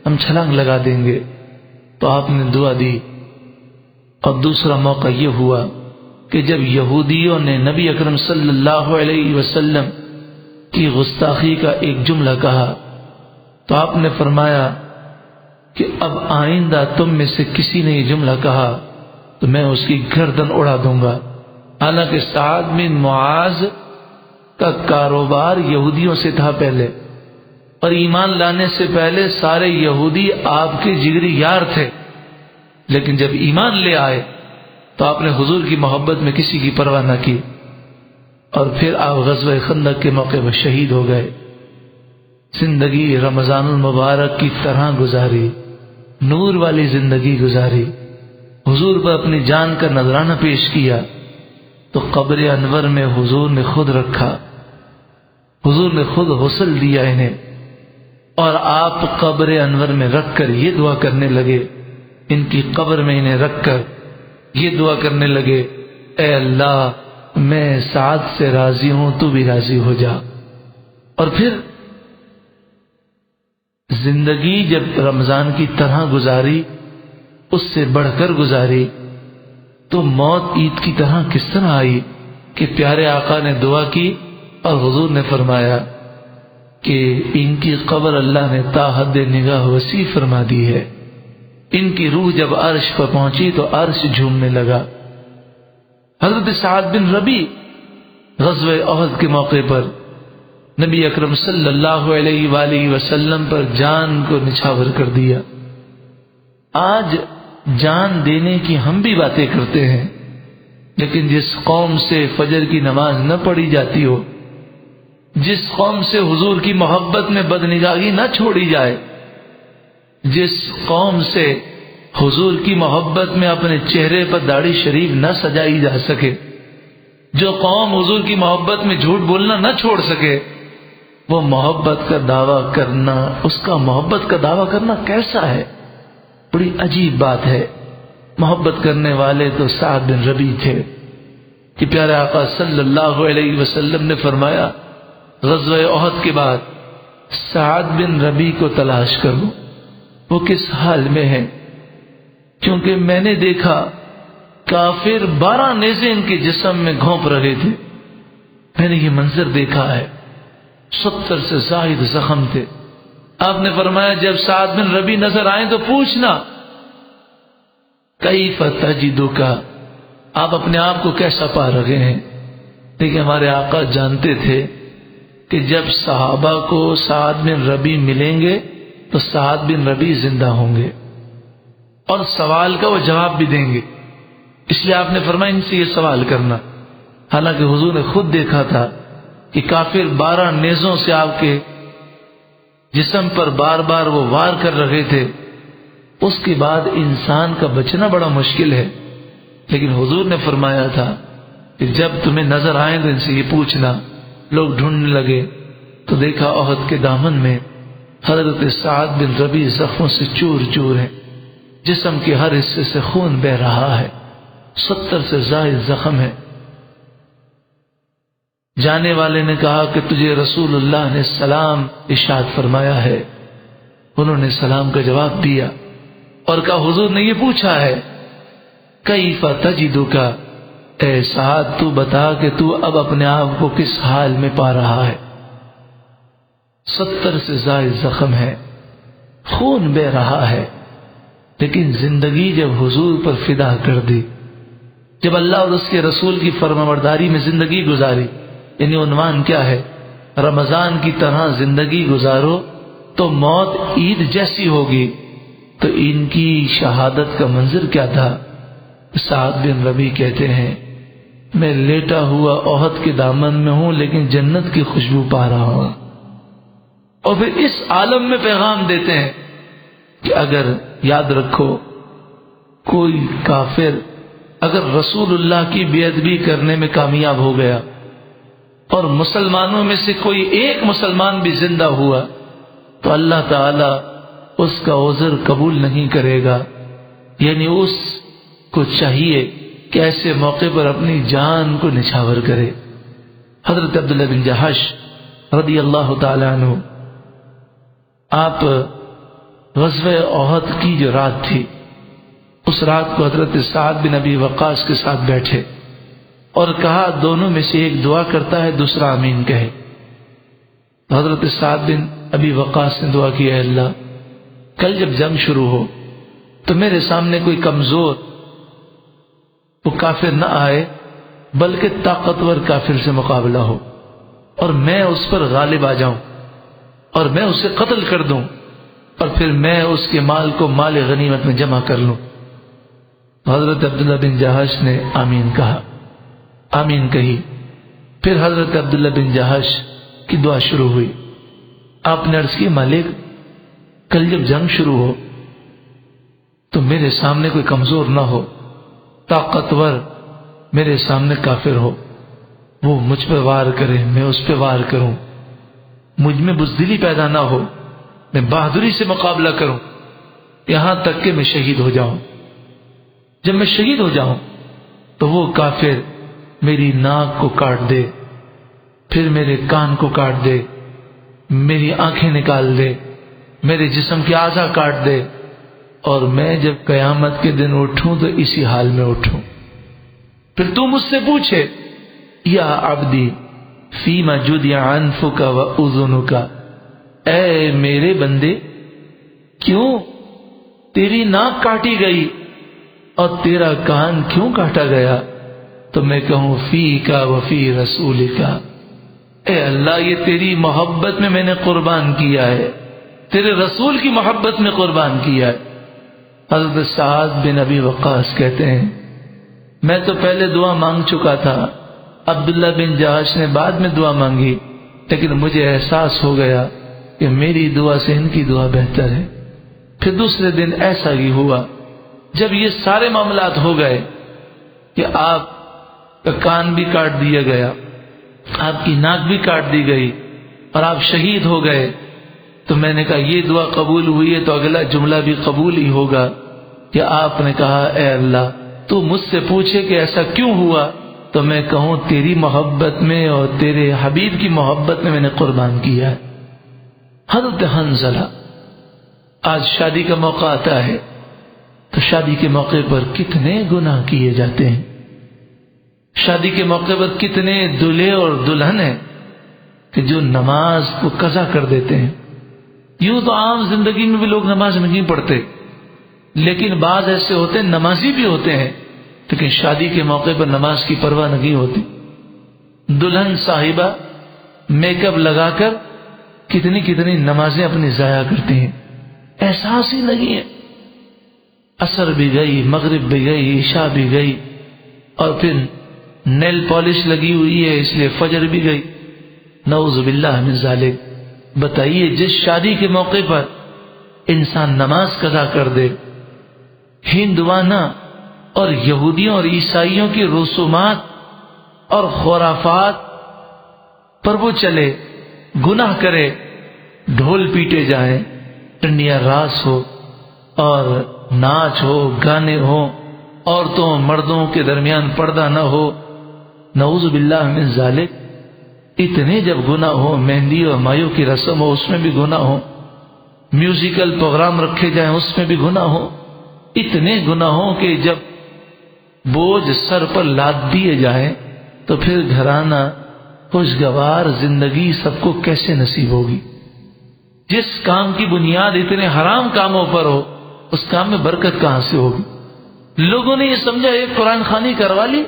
ہم چھلانگ لگا دیں گے۔ تو آپ نے دعا دی۔ اور دوسرا موقع یہ ہوا کہ جب یہودیوں نے نبی اکرم صلی اللہ علیہ وسلم کی گستاخی کا ایک جملہ کہا تو آپ نے فرمایا کہ اب آئندہ تم میں سے کسی نے یہ جملہ کہا تو میں اس کی گردن اڑا دوں گا۔ حالانکہ سعد بن معاذ کا کاروبار یہودیوں سے تھا پہلے، اور ایمان لانے سے پہلے سارے یہودی آپ کے جگری یار تھے، لیکن جب ایمان لے آئے تو آپ نے حضور کی محبت میں کسی کی پرواہ نہ کی، اور پھر آپ غزوہ خندق کے موقع پر شہید ہو گئے۔ زندگی رمضان المبارک کی طرح گزاری، نور والی زندگی گزاری، حضور پر اپنی جان کا نذرانہ پیش کیا تو قبر انور میں حضور نے خود رکھا، حضور نے خود غسل دیا انہیں، اور آپ قبر انور میں رکھ کر یہ دعا کرنے لگے، ان کی قبر میں انہیں رکھ کر یہ دعا کرنے لگے، اے اللہ میں سعد سے راضی ہوں، تو بھی راضی ہو جا۔ اور پھر زندگی جب رمضان کی طرح گزاری، اس سے بڑھ کر گزاری، تو موت عید کی طرح کس طرح آئی کہ پیارے آقا نے دعا کی اور حضور نے فرمایا کہ ان کی قبر اللہ نے تا حد نگاہ وسیع فرما دی ہے۔ ان کی روح جب عرش پر پہنچی تو عرش جھومنے لگا۔ حضرت سعد بن ربی غزوہ احد کے موقع پر نبی اکرم صلی اللہ علیہ وآلہ وسلم پر جان کو نچھاور کر دیا۔ آج جان دینے کی ہم بھی باتیں کرتے ہیں، لیکن جس قوم سے فجر کی نماز نہ پڑھی جاتی ہو، جس قوم سے حضور کی محبت میں بدنگاہی نہ چھوڑی جائے، جس قوم سے حضور کی محبت میں اپنے چہرے پر داڑھی شریف نہ سجائی جا سکے، جو قوم حضور کی محبت میں جھوٹ بولنا نہ چھوڑ سکے، وہ محبت کا دعویٰ کرنا، اس کا محبت کا دعویٰ کرنا کیسا ہے؟ بڑی عجیب بات ہے۔ محبت کرنے والے تو سعد بن ربی تھے کہ پیارے آقا صلی اللہ علیہ وسلم نے فرمایا غزوہ احد کے بعد سعد بن ربی کو تلاش کرو، وہ کس حال میں ہے، کیونکہ میں نے دیکھا کافر 12 نیزے ان کے جسم میں گھونپ رہے تھے، میں نے یہ منظر دیکھا ہے، 70 سے زائد زخم تھے۔ آپ نے فرمایا جب سعد بن ربی نظر آئیں تو پوچھنا کیف تجدک، آپ اپنے آپ کو کیسا پا رہے ہیں۔ لیکن ہمارے آقا جانتے تھے کہ جب صحابہ کو سعد بن ربی ملیں گے تو سعد بن ربی زندہ ہوں گے اور سوال کا وہ جواب بھی دیں گے، اس لیے آپ نے فرمایا ان سے یہ سوال کرنا۔ حالانکہ حضور نے خود دیکھا تھا کہ کافر 12 نیزوں سے آپ کے جسم پر بار بار وہ وار کر رہے تھے، اس کے بعد انسان کا بچنا بڑا مشکل ہے، لیکن حضور نے فرمایا تھا کہ جب تمہیں نظر آئیں تو ان سے یہ پوچھنا۔ لوگ ڈھونڈنے لگے تو دیکھا احد کے دامن میں حضرت سعد بن ربی زخموں سے چور چور ہے، جسم کے ہر حصے سے خون بہ رہا ہے، 70 سے زائد زخم ہے۔ جانے والے نے کہا کہ تجھے رسول اللہ نے سلام ارشاد فرمایا ہے، انہوں نے سلام کا جواب دیا اور کہا حضور نے یہ پوچھا ہے کیف تجدک، اے سعد تو بتا کہ تو اب اپنے آپ کو کس حال میں پا رہا ہے۔ 70 سے زائد زخم ہے، خون بہ رہا ہے، لیکن زندگی جب حضور پر فدا کر دی، جب اللہ اور اس کے رسول کی فرمانبرداری میں زندگی گزاری، یعنی عنوان کیا ہے، رمضان کی طرح زندگی گزارو تو موت عید جیسی ہوگی، تو ان کی شہادت کا منظر کیا تھا۔ سعد بن ربی کہتے ہیں میں لیٹا ہوا احد کے دامن میں ہوں لیکن جنت کی خوشبو پا رہا ہوں، اور پھر اس عالم میں پیغام دیتے ہیں کہ اگر یاد رکھو کوئی کافر اگر رسول اللہ کی بے ادبی کرنے میں کامیاب ہو گیا اور مسلمانوں میں سے کوئی ایک مسلمان بھی زندہ ہوا تو اللہ تعالی اس کا عذر قبول نہیں کرے گا، یعنی اس کو چاہیے کہ ایسے موقع پر اپنی جان کو نچھاور کرے۔ حضرت عبداللہ بن جہش رضی اللہ تعالی عنہ، آپ غزوہ احد کی جو رات تھی، اس رات کو حضرت سعد بن ابی وقاص کے ساتھ بیٹھے اور کہا دونوں میں سے ایک دعا کرتا ہے دوسرا آمین کہے۔ حضرت سعد بن ابی وقاص نے دعا کی، اے اللہ کل جب جنگ شروع ہو تو میرے سامنے کوئی کمزور وہ کافر نہ آئے بلکہ طاقتور کافر سے مقابلہ ہو اور میں اس پر غالب آ جاؤں اور میں اسے قتل کر دوں اور پھر میں اس کے مال کو مال غنیمت میں جمع کر لوں۔ حضرت عبداللہ بن جہش نے آمین کہا، آمین کہی۔ پھر حضرت عبداللہ بن جہش کی دعا شروع ہوئی۔ آپ نے عرض کی، مالک کل جب جنگ شروع ہو تو میرے سامنے کوئی کمزور نہ ہو، طاقتور میرے سامنے کافر ہو، وہ مجھ پہ وار کرے میں اس پہ وار کروں، مجھ میں بزدلی پیدا نہ ہو، میں بہادری سے مقابلہ کروں یہاں تک کہ میں شہید ہو جاؤں۔ جب میں شہید ہو جاؤں تو وہ کافر میری ناک کو کاٹ دے، پھر میرے کان کو کاٹ دے، میری آنکھیں نکال دے، میرے جسم کے اعضاء کاٹ دے، اور میں جب قیامت کے دن اٹھوں تو اسی حال میں اٹھوں۔ پھر تو مجھ سے پوچھے، یا عبدی فیما جدع عنفک و اذنک، اے میرے بندے کیوں تیری ناک کاٹی گئی اور تیرا کان کیوں کاٹا گیا؟ تو میں کہوں فی کا وفی رسول کا، اے اللہ یہ تیری محبت میں نے قربان کیا ہے، تیرے رسول کی محبت میں قربان کیا ہے۔ حضرت سعد بن ابی وقاص کہتے ہیں میں تو پہلے دعا مانگ چکا تھا، عبداللہ بن جہش نے بعد میں دعا مانگی، لیکن مجھے احساس ہو گیا کہ میری دعا سے ان کی دعا بہتر ہے۔ پھر دوسرے دن ایسا ہی ہوا، جب یہ سارے معاملات ہو گئے کہ آپ کا کان بھی کاٹ دیا گیا، آپ کی ناک بھی کاٹ دی گئی اور آپ شہید ہو گئے، تو میں نے کہا یہ دعا قبول ہوئی ہے تو اگلا جملہ بھی قبول ہی ہوگا کہ آپ نے کہا اے اللہ تو مجھ سے پوچھے کہ ایسا کیوں ہوا، تو میں کہوں تیری محبت میں اور تیرے حبیب کی محبت میں نے قربان کیا ہے۔ حضرت حنظلہ، آج شادی کا موقع آتا ہے تو شادی کے موقع پر کتنے گناہ کیے جاتے ہیں، شادی کے موقع پر کتنے دلہے اور دلہن ہیں کہ جو نماز کو قضا کر دیتے ہیں۔ یوں تو عام زندگی میں بھی لوگ نماز نہیں پڑھتے، لیکن بعض ایسے ہوتے ہیں نمازی بھی ہوتے ہیں لیکن شادی کے موقع پر نماز کی پرواہ نہیں ہوتی۔ دلہن صاحبہ میک اپ لگا کر کتنی کتنی نمازیں اپنی ضائع کرتی ہیں، احساس ہی نہیں ہے۔ عصر بھی گئی، مغرب بھی گئی، عشاء بھی گئی، اور پھر نیل پالش لگی ہوئی ہے اس لیے فجر بھی گئی، نعوذ باللہ من ذالک۔ بتائیے جس شادی کے موقع پر انسان نماز قضا کر دے، ہندوانہ اور یہودیوں اور عیسائیوں کی رسومات اور خرافات پر وہ چلے، گناہ کرے، ڈھول پیٹے جائیں، ٹنڈیاں راس ہو اور ناچ ہو، گانے ہو، عورتوں مردوں کے درمیان پردہ نہ ہو، نعوذ باللہ من ذالک۔ اتنے جب گناہ ہو، مہندی اور مایوں کی رسم ہو اس میں بھی گناہ ہو، میوزیکل پروگرام رکھے جائیں اس میں بھی گناہ ہو، اتنے گناہوں کہ جب بوجھ سر پر لاد دیے جائیں تو پھر گھرانہ خوشگوار زندگی سب کو کیسے نصیب ہوگی؟ جس کام کی بنیاد اتنے حرام کاموں پر ہو اس کام میں برکت کہاں سے ہوگی؟ لوگوں نے یہ سمجھا ایک قرآن خوانی کروا لی،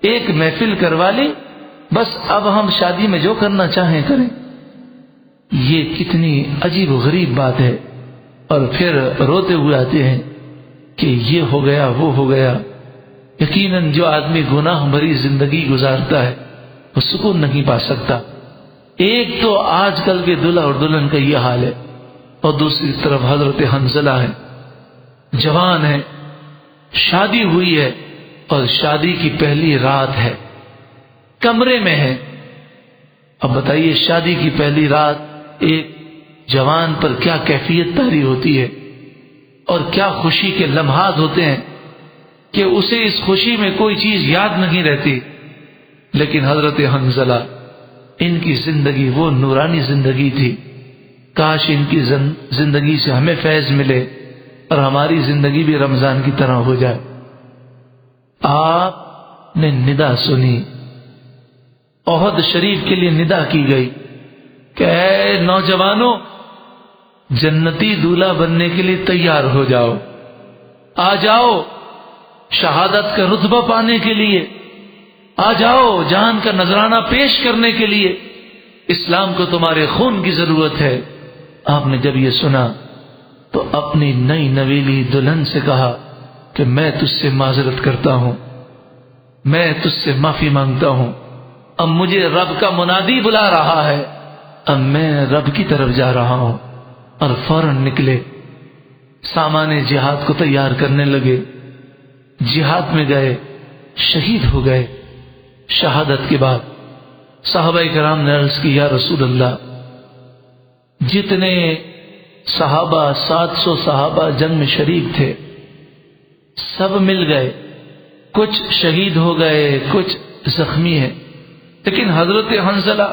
ایک محفل کروا لی، بس اب ہم شادی میں جو کرنا چاہیں کریں۔ یہ کتنی عجیب و غریب بات ہے، اور پھر روتے ہوئے آتے ہیں کہ یہ ہو گیا وہ ہو گیا۔ یقیناً جو آدمی گناہ بھری زندگی گزارتا ہے وہ سکون نہیں پا سکتا۔ ایک تو آج کل کے دلہا اور دلہن کا یہ حال ہے، اور دوسری طرف حضرت حنظلہ ہے، جوان ہے، شادی ہوئی ہے اور شادی کی پہلی رات ہے، کمرے میں ہے۔ اب بتائیے شادی کی پہلی رات ایک جوان پر کیا کیفیت طاری ہوتی ہے اور کیا خوشی کے لمحات ہوتے ہیں کہ اسے اس خوشی میں کوئی چیز یاد نہیں رہتی۔ لیکن حضرت حنظلہ، ان کی زندگی وہ نورانی زندگی تھی، کاش ان کی زندگی سے ہمیں فیض ملے اور ہماری زندگی بھی رمضان کی طرح ہو جائے۔ آپ نے ندا سنی، احد شریف کے لیے ندا کی گئی کہ اے نوجوانوں، جنتی دولہا بننے کے لیے تیار ہو جاؤ، آ جاؤ شہادت کا رتبہ پانے کے لیے، آ جاؤ جان کا نذرانہ پیش کرنے کے لیے، اسلام کو تمہارے خون کی ضرورت ہے۔ آپ نے جب یہ سنا تو اپنی نئی نویلی دلہن سے کہا کہ میں تجھ سے معذرت کرتا ہوں، میں تجھ سے معافی مانگتا ہوں، اب مجھے رب کا منادی بلا رہا ہے، اب میں رب کی طرف جا رہا ہوں۔ اور فوراً نکلے، سامان جہاد کو تیار کرنے لگے، جہاد میں گئے، شہید ہو گئے۔ شہادت کے بعد صحابہ کرام نے عرض کی، یا رسول اللہ، جتنے صحابہ 700 صحابہ جنگ میں شریک تھے سب مل گئے، کچھ شہید ہو گئے، کچھ زخمی ہیں، لیکن حضرت حنظلہ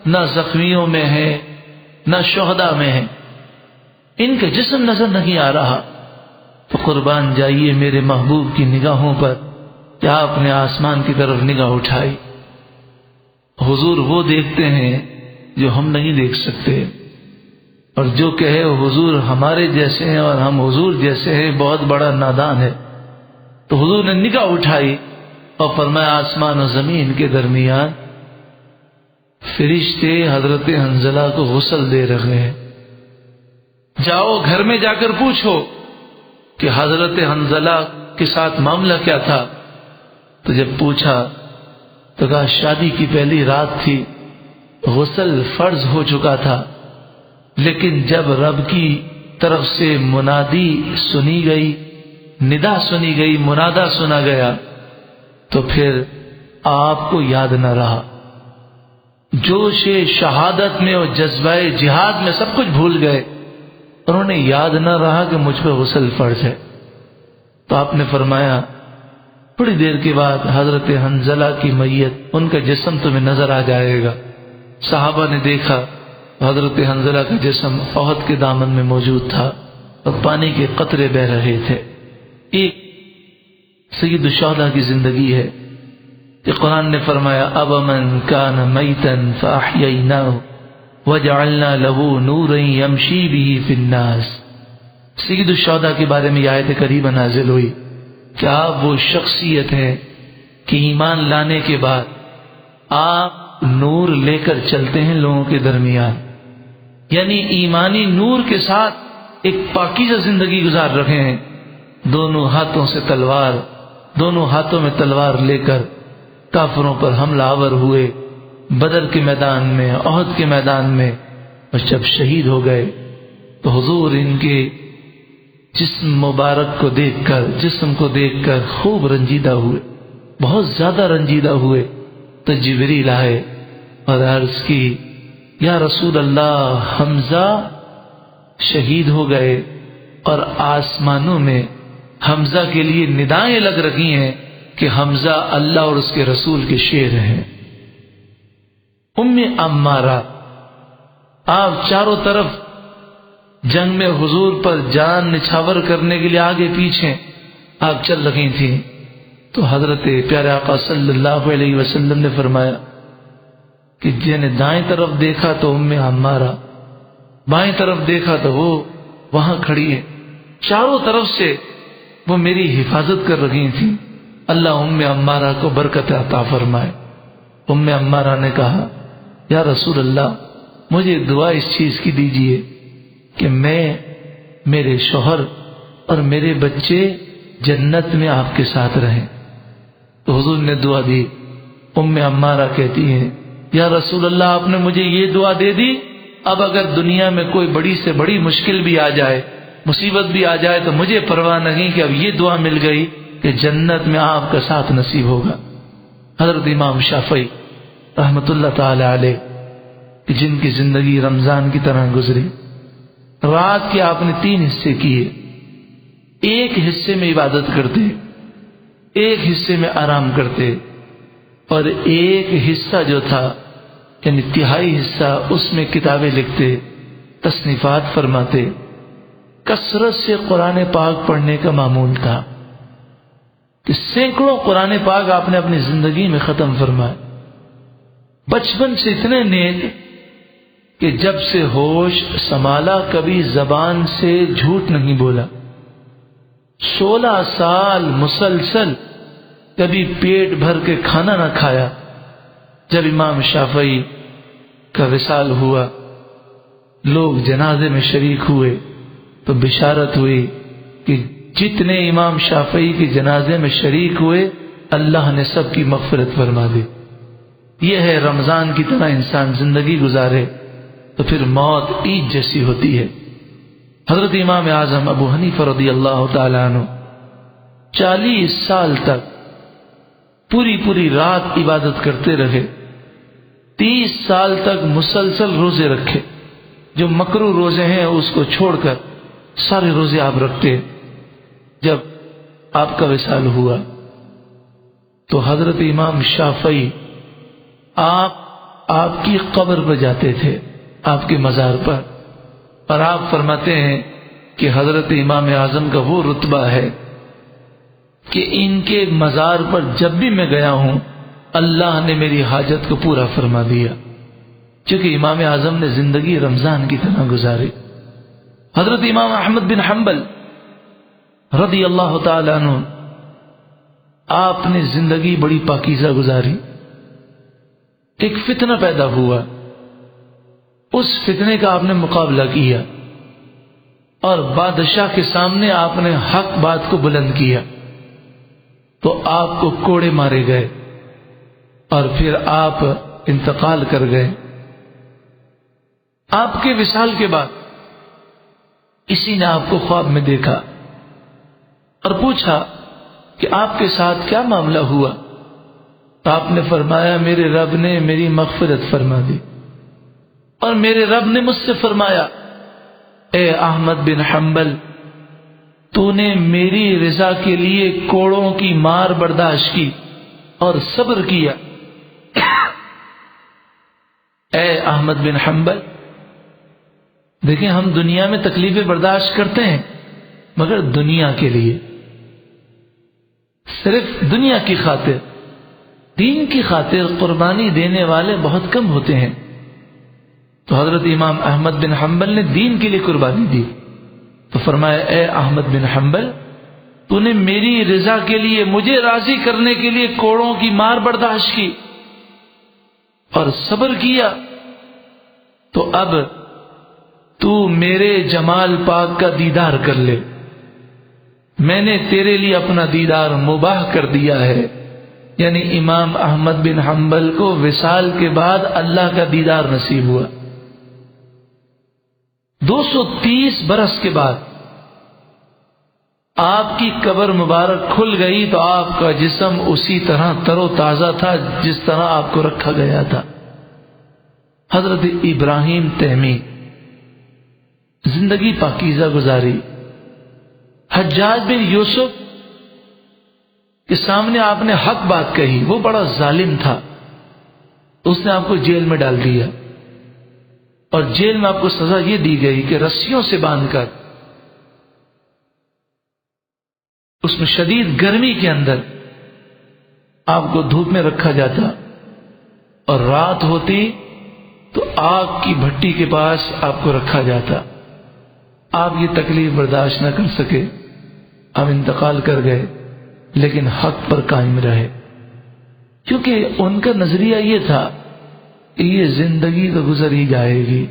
نہ زخمیوں میں ہے نہ شہداء میں ہے، ان کا جسم نظر نہیں آ رہا۔ تو قربان جائیے میرے محبوب کی نگاہوں پر کہ آپ نے آسمان کی طرف نگاہ اٹھائی۔ حضور وہ دیکھتے ہیں جو ہم نہیں دیکھ سکتے، اور جو کہے حضور ہمارے جیسے ہیں اور ہم حضور جیسے ہیں بہت بڑا نادان ہے۔ تو حضور نے نگاہ اٹھائی اور فرمایا آسمان و زمین کے درمیان فرشتے حضرت حنظلہ کو غسل دے رہے ہیں، جاؤ گھر میں جا کر پوچھو کہ حضرت حنظلہ کے ساتھ معاملہ کیا تھا۔ تو جب پوچھا تو کہا شادی کی پہلی رات تھی، غسل فرض ہو چکا تھا، لیکن جب رب کی طرف سے منادی سنی گئی، ندا سنی گئی، منادا سنا گیا، تو پھر آپ کو یاد نہ رہا، جوش شہادت میں اور جذبہ جہاد میں سب کچھ بھول گئے، انہوں نے یاد نہ رہا کہ مجھ پہ غسل فرض ہے۔ تو آپ نے فرمایا تھوڑی دیر کے بعد حضرت حنظلہ کی میت، ان کا جسم تمہیں نظر آ جائے گا۔ صحابہ نے دیکھا حضرت حنظلہ کا جسم احد کے دامن میں موجود تھا اور پانی کے قطرے بہ رہے تھے۔ ایک سید الشہداء کی زندگی ہے کہ قرآن نے فرمایا اب من کان میتا فاحییناہ وجعلنا له نورا یمشی به فی الناس۔ سید الشہداء کے بارے میں یہ آیت کریمہ نازل ہوئی کہ آپ وہ شخصیت ہے کہ ایمان لانے کے بعد آپ نور لے کر چلتے ہیں لوگوں کے درمیان، یعنی ایمانی نور کے ساتھ ایک پاکیزہ زندگی گزار رہے ہیں، دونوں ہاتھوں سے تلوار، دونوں ہاتھوں میں تلوار لے کر کافروں پر حملہ آور ہوئے، بدر کے میدان میں، احد کے میدان میں، اور جب شہید ہو گئے تو حضور ان کے جسم مبارک کو دیکھ کر، جسم کو دیکھ کر خوب رنجیدہ ہوئے، بہت زیادہ رنجیدہ ہوئے۔ تو جبریل آئے اور عرض کی یا رسول اللہ، حمزہ شہید ہو گئے اور آسمانوں میں حمزہ کے لیے ندائیں لگ رہی ہیں کہ حمزہ اللہ اور اس کے رسول کے شیر ہیں۔ ام عمارہ، آپ چاروں طرف جنگ میں حضور پر جان نچھاور کرنے کے لیے آگے پیچھے آپ چل رہی تھیں، تو حضرت پیارے آقا صلی اللہ علیہ وسلم نے فرمایا کہ جن دائیں طرف دیکھا تو ام عمارہ، بائیں طرف دیکھا تو وہ وہاں کھڑی ہے، چاروں طرف سے وہ میری حفاظت کر رہی تھیں، اللہ ام عمارہ کو برکت عطا فرمائے۔ ام عمارہ نے کہا یا رسول اللہ، مجھے دعا اس چیز کی دیجئے کہ میں، میرے شوہر اور میرے بچے جنت میں آپ کے ساتھ رہیں۔ تو حضور نے دعا دی۔ ام عمارہ کہتی ہیں یا رسول اللہ، آپ نے مجھے یہ دعا دے دی، اب اگر دنیا میں کوئی بڑی سے بڑی مشکل بھی آ جائے مصیبت بھی آ جائے تو مجھے پرواہ نہیں کہ اب یہ دعا مل گئی کہ جنت میں آپ کا ساتھ نصیب ہوگا۔ حضرت امام شافعی رحمت اللہ تعالی علیہ کہ جن کی زندگی رمضان کی طرح گزری، رات کے آپ نے 3 حصے کیے، ایک حصے میں عبادت کرتے، ایک حصے میں آرام کرتے، اور ایک حصہ جو تھا یعنی تہائی حصہ اس میں کتابیں لکھتے، تصنیفات فرماتے۔ کثرت سے قرآن پاک پڑھنے کا معمول تھا کہ سینکڑوں قرآن پاک آپ نے اپنی زندگی میں ختم فرمائے۔ بچپن سے اتنے نیک کہ جب سے ہوش سنبھالا کبھی زبان سے جھوٹ نہیں بولا، 16 سال مسلسل کبھی پیٹ بھر کے کھانا نہ کھایا۔ جب امام شافعی کا وصال ہوا، لوگ جنازے میں شریک ہوئے تو بشارت ہوئی کہ جتنے امام شافعی کے جنازے میں شریک ہوئے اللہ نے سب کی مغفرت فرما دی۔ یہ ہے رمضان کی طرح انسان زندگی گزارے تو پھر موت عید جیسی ہوتی ہے۔ حضرت امام اعظم ابو حنیفہ رضی اللہ تعالیٰ عنہ 40 سال تک پوری رات عبادت کرتے رہے، 30 سال تک مسلسل روزے رکھے، جو مکروہ روزے ہیں اس کو چھوڑ کر سارے روزے آپ رکھتے۔ جب آپ کا وصال ہوا تو حضرت امام شافعی آپ کی قبر پر جاتے تھے، آپ کے مزار پر، اور آپ فرماتے ہیں کہ حضرت امام اعظم کا وہ رتبہ ہے کہ ان کے مزار پر جب بھی میں گیا ہوں اللہ نے میری حاجت کو پورا فرما دیا، کیونکہ امام اعظم نے زندگی رمضان کی طرح گزاری۔ حضرت امام احمد بن حنبل رضی اللہ تعالیٰ عنہ آپ نے زندگی بڑی پاکیزہ گزاری۔ ایک فتنہ پیدا ہوا، اس فتنے کا آپ نے مقابلہ کیا اور بادشاہ کے سامنے آپ نے حق بات کو بلند کیا تو آپ کو کوڑے مارے گئے اور پھر آپ انتقال کر گئے۔ آپ کے وصال کے بعد کسی نے آپ کو خواب میں دیکھا اور پوچھا کہ آپ کے ساتھ کیا معاملہ ہوا؟ تو آپ نے فرمایا میرے رب نے میری مغفرت فرما دی، اور میرے رب نے مجھ سے فرمایا اے احمد بن حنبل تو نے میری رضا کے لیے کوڑوں کی مار برداشت کی اور صبر کیا۔ اے احمد بن حنبل، دیکھیں ہم دنیا میں تکلیفیں برداشت کرتے ہیں مگر دنیا کے لیے، صرف دنیا کی خاطر، دین کی خاطر قربانی دینے والے بہت کم ہوتے ہیں۔ تو حضرت امام احمد بن حنبل نے دین کے لیے قربانی دی تو فرمایا اے احمد بن حنبل تو نے میری رضا کے لیے، مجھے راضی کرنے کے لیے کوڑوں کی مار برداشت کی اور صبر کیا، تو اب تو میرے جمال پاک کا دیدار کر لے، میں نے تیرے لیے اپنا دیدار مباح کر دیا ہے۔ یعنی امام احمد بن حنبل کو وصال کے بعد اللہ کا دیدار نصیب ہوا۔ 230 برس کے بعد آپ کی قبر مبارک کھل گئی تو آپ کا جسم اسی طرح تر و تازہ تھا جس طرح آپ کو رکھا گیا تھا۔ حضرت ابراہیم تیمی زندگی پاکیزہ گزاری۔ حجاج بن یوسف کے سامنے آپ نے حق بات کہی، وہ بڑا ظالم تھا، اس نے آپ کو جیل میں ڈال دیا، اور جیل میں آپ کو سزا یہ دی گئی کہ رسیوں سے باندھ کر اس میں شدید گرمی کے اندر آپ کو دھوپ میں رکھا جاتا، اور رات ہوتی تو آگ کی بھٹی کے پاس آپ کو رکھا جاتا۔ آپ یہ تکلیف برداشت نہ کر سکے، آپ انتقال کر گئے، لیکن حق پر قائم رہے، کیونکہ ان کا نظریہ یہ تھا کہ یہ زندگی تو گزر ہی جائے گی،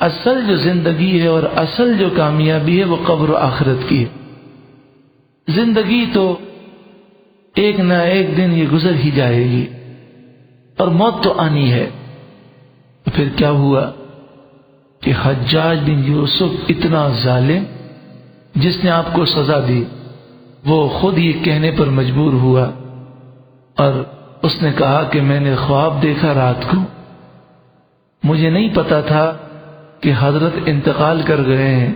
اصل جو زندگی ہے اور اصل جو کامیابی ہے وہ قبر و آخرت کی ہے۔ زندگی تو ایک نہ ایک دن یہ گزر ہی جائے گی اور موت تو آنی ہے۔ تو پھر کیا ہوا کہ حجاج بن یوسف اتنا ظالم جس نے آپ کو سزا دی وہ خود یہ کہنے پر مجبور ہوا اور اس نے کہا کہ میں نے خواب دیکھا رات کو، مجھے نہیں پتا تھا کہ حضرت انتقال کر گئے ہیں۔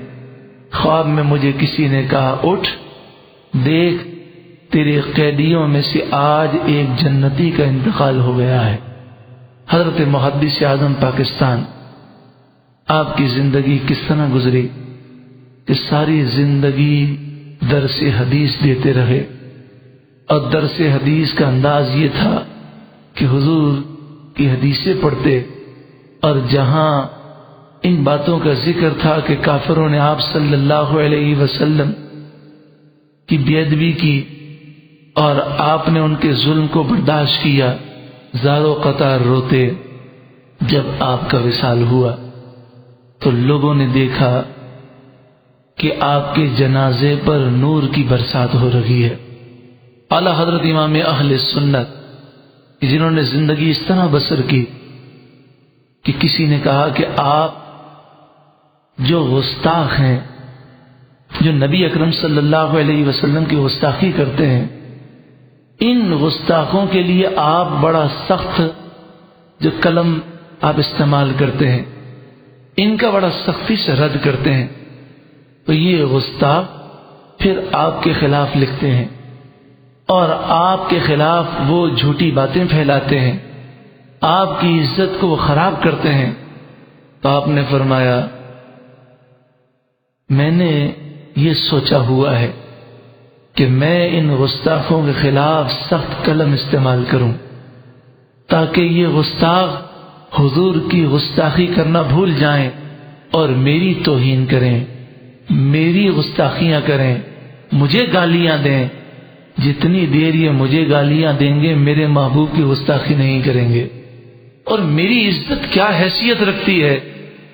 خواب میں مجھے کسی نے کہا اٹھ دیکھ تیرے قیدیوں میں سے آج ایک جنتی کا انتقال ہو گیا ہے۔ حضرت محدث اعظم پاکستان، آپ کی زندگی کس طرح گزری کہ ساری زندگی درس حدیث دیتے رہے، اور درس حدیث کا انداز یہ تھا کہ حضور کی حدیثیں پڑھتے، اور جہاں ان باتوں کا ذکر تھا کہ کافروں نے آپ صلی اللہ علیہ وسلم کی بے ادبی کی اور آپ نے ان کے ظلم کو برداشت کیا، زار و قطار روتے۔ جب آپ کا وصال ہوا تو لوگوں نے دیکھا کہ آپ کے جنازے پر نور کی برسات ہو رہی ہے۔ اعلی حضرت امام اہل سنت جنہوں نے زندگی اس طرح بسر کی کہ کسی نے کہا کہ آپ جو گستاخ ہیں، جو نبی اکرم صلی اللہ علیہ وسلم کی گستاخی کرتے ہیں، ان گستاخوں کے لیے آپ بڑا سخت جو کلم آپ استعمال کرتے ہیں ان کا بڑا سختی سے رد کرتے ہیں، تو یہ گستاخ پھر آپ کے خلاف لکھتے ہیں اور آپ کے خلاف وہ جھوٹی باتیں پھیلاتے ہیں، آپ کی عزت کو وہ خراب کرتے ہیں۔ تو آپ نے فرمایا میں نے یہ سوچا ہوا ہے کہ میں ان گستاخوں کے خلاف سخت قلم استعمال کروں تاکہ یہ گستاخ حضور کی گستاخی کرنا بھول جائیں اور میری توہین کریں، میری گستاخیاں کریں، مجھے گالیاں دیں۔ جتنی دیر یہ مجھے گالیاں دیں گے میرے محبوب کی گستاخی نہیں کریں گے۔ اور میری عزت کیا حیثیت رکھتی ہے؟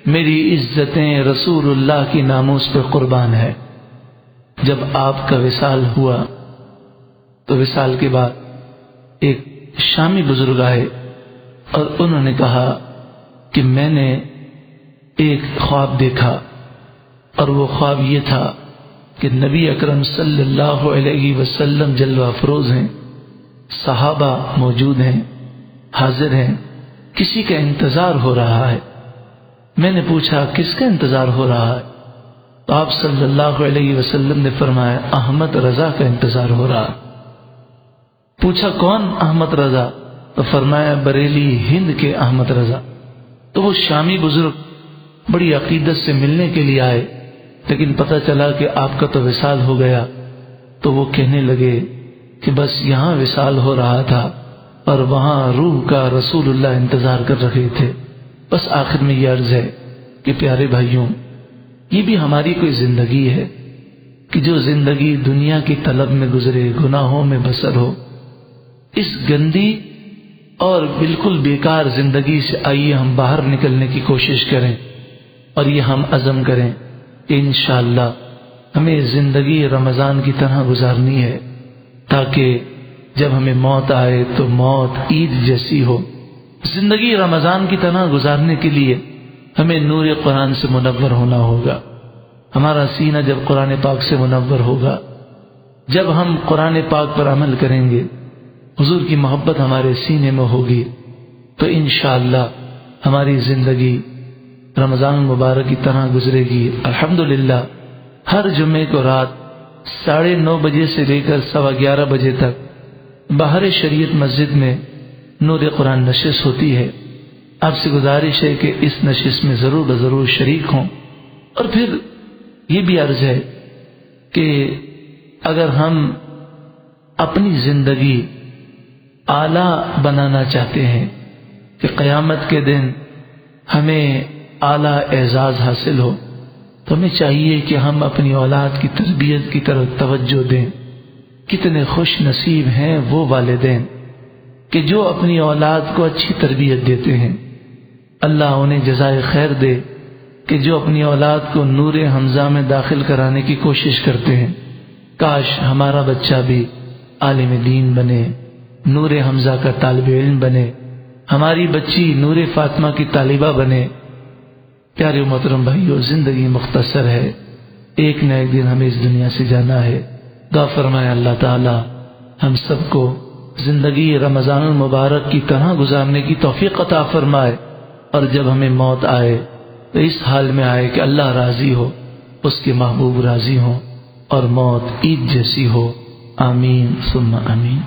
میری عزتیں رسول اللہ کی ناموس پر قربان ہے۔ جب آپ کا وصال ہوا تو وصال کے بعد ایک شامی بزرگ آئے اور انہوں نے کہا کہ میں نے ایک خواب دیکھا، اور وہ خواب یہ تھا کہ نبی اکرم صلی اللہ علیہ وسلم جلوہ افروز ہیں، صحابہ موجود ہیں، حاضر ہیں، کسی کا انتظار ہو رہا ہے۔ میں نے پوچھا کس کا انتظار ہو رہا ہے؟ تو آپ صلی اللہ علیہ وسلم نے فرمایا احمد رضا کا انتظار ہو رہا۔ پوچھا کون احمد رضا؟ تو فرمایا بریلی ہند کے احمد رضا۔ تو وہ شامی بزرگ بڑی عقیدت سے ملنے کے لیے آئے، لیکن پتہ چلا کہ آپ کا تو وصال ہو گیا، تو وہ کہنے لگے کہ بس یہاں وصال ہو رہا تھا اور وہاں روح کا رسول اللہ انتظار کر رہے تھے۔ بس آخر میں یہ عرض ہے کہ پیارے بھائیوں، یہ بھی ہماری کوئی زندگی ہے کہ جو زندگی دنیا کی طلب میں گزرے، گناہوں میں بسر ہو، اس گندی اور بالکل بیکار زندگی سے آئیے ہم باہر نکلنے کی کوشش کریں، اور یہ ہم عزم کریں کہ انشاءاللہ ہمیں زندگی رمضان کی طرح گزارنی ہے، تاکہ جب ہمیں موت آئے تو موت عید جیسی ہو۔ زندگی رمضان کی طرح گزارنے کے لیے ہمیں نور قرآن سے منور ہونا ہوگا۔ ہمارا سینہ جب قرآن پاک سے منور ہوگا، جب ہم قرآن پاک پر عمل کریں گے، حضور کی محبت ہمارے سینے میں ہوگی، تو انشاءاللہ ہماری زندگی رمضان المبارک کی طرح گزرے گی۔ الحمدللہ ہر جمعے کو رات 9:30 بجے سے لے کر 11:15 بجے تک باہر شریعت مسجد میں نور قرآن نشست ہوتی ہے۔ آپ سے گزارش ہے کہ اس نشست میں ضرور شریک ہوں۔ اور پھر یہ بھی عرض ہے کہ اگر ہم اپنی زندگی اعلیٰ بنانا چاہتے ہیں کہ قیامت کے دن ہمیں اعلیٰ اعزاز حاصل ہو، تو ہمیں چاہیے کہ ہم اپنی اولاد کی تربیت کی طرف توجہ دیں۔ کتنے خوش نصیب ہیں وہ والدین کہ جو اپنی اولاد کو اچھی تربیت دیتے ہیں۔ اللہ انہیں جزائے خیر دے کہ جو اپنی اولاد کو نور حمزہ میں داخل کرانے کی کوشش کرتے ہیں۔ کاش ہمارا بچہ بھی عالم دین بنے، نور حمزہ کا طالب علم بنے، ہماری بچی نور فاطمہ کی طالبہ بنے۔ پیارے محترم بھائیو، زندگی مختصر ہے، ایک نہ ایک دن ہمیں اس دنیا سے جانا ہے۔ دعا فرمائے اللہ تعالی ہم سب کو زندگی رمضان المبارک کی طرح گزارنے کی توفیق عطا فرمائے، اور جب ہمیں موت آئے تو اس حال میں آئے کہ اللہ راضی ہو، اس کے محبوب راضی ہوں، اور موت عید جیسی ہو۔ آمین ثم آمین۔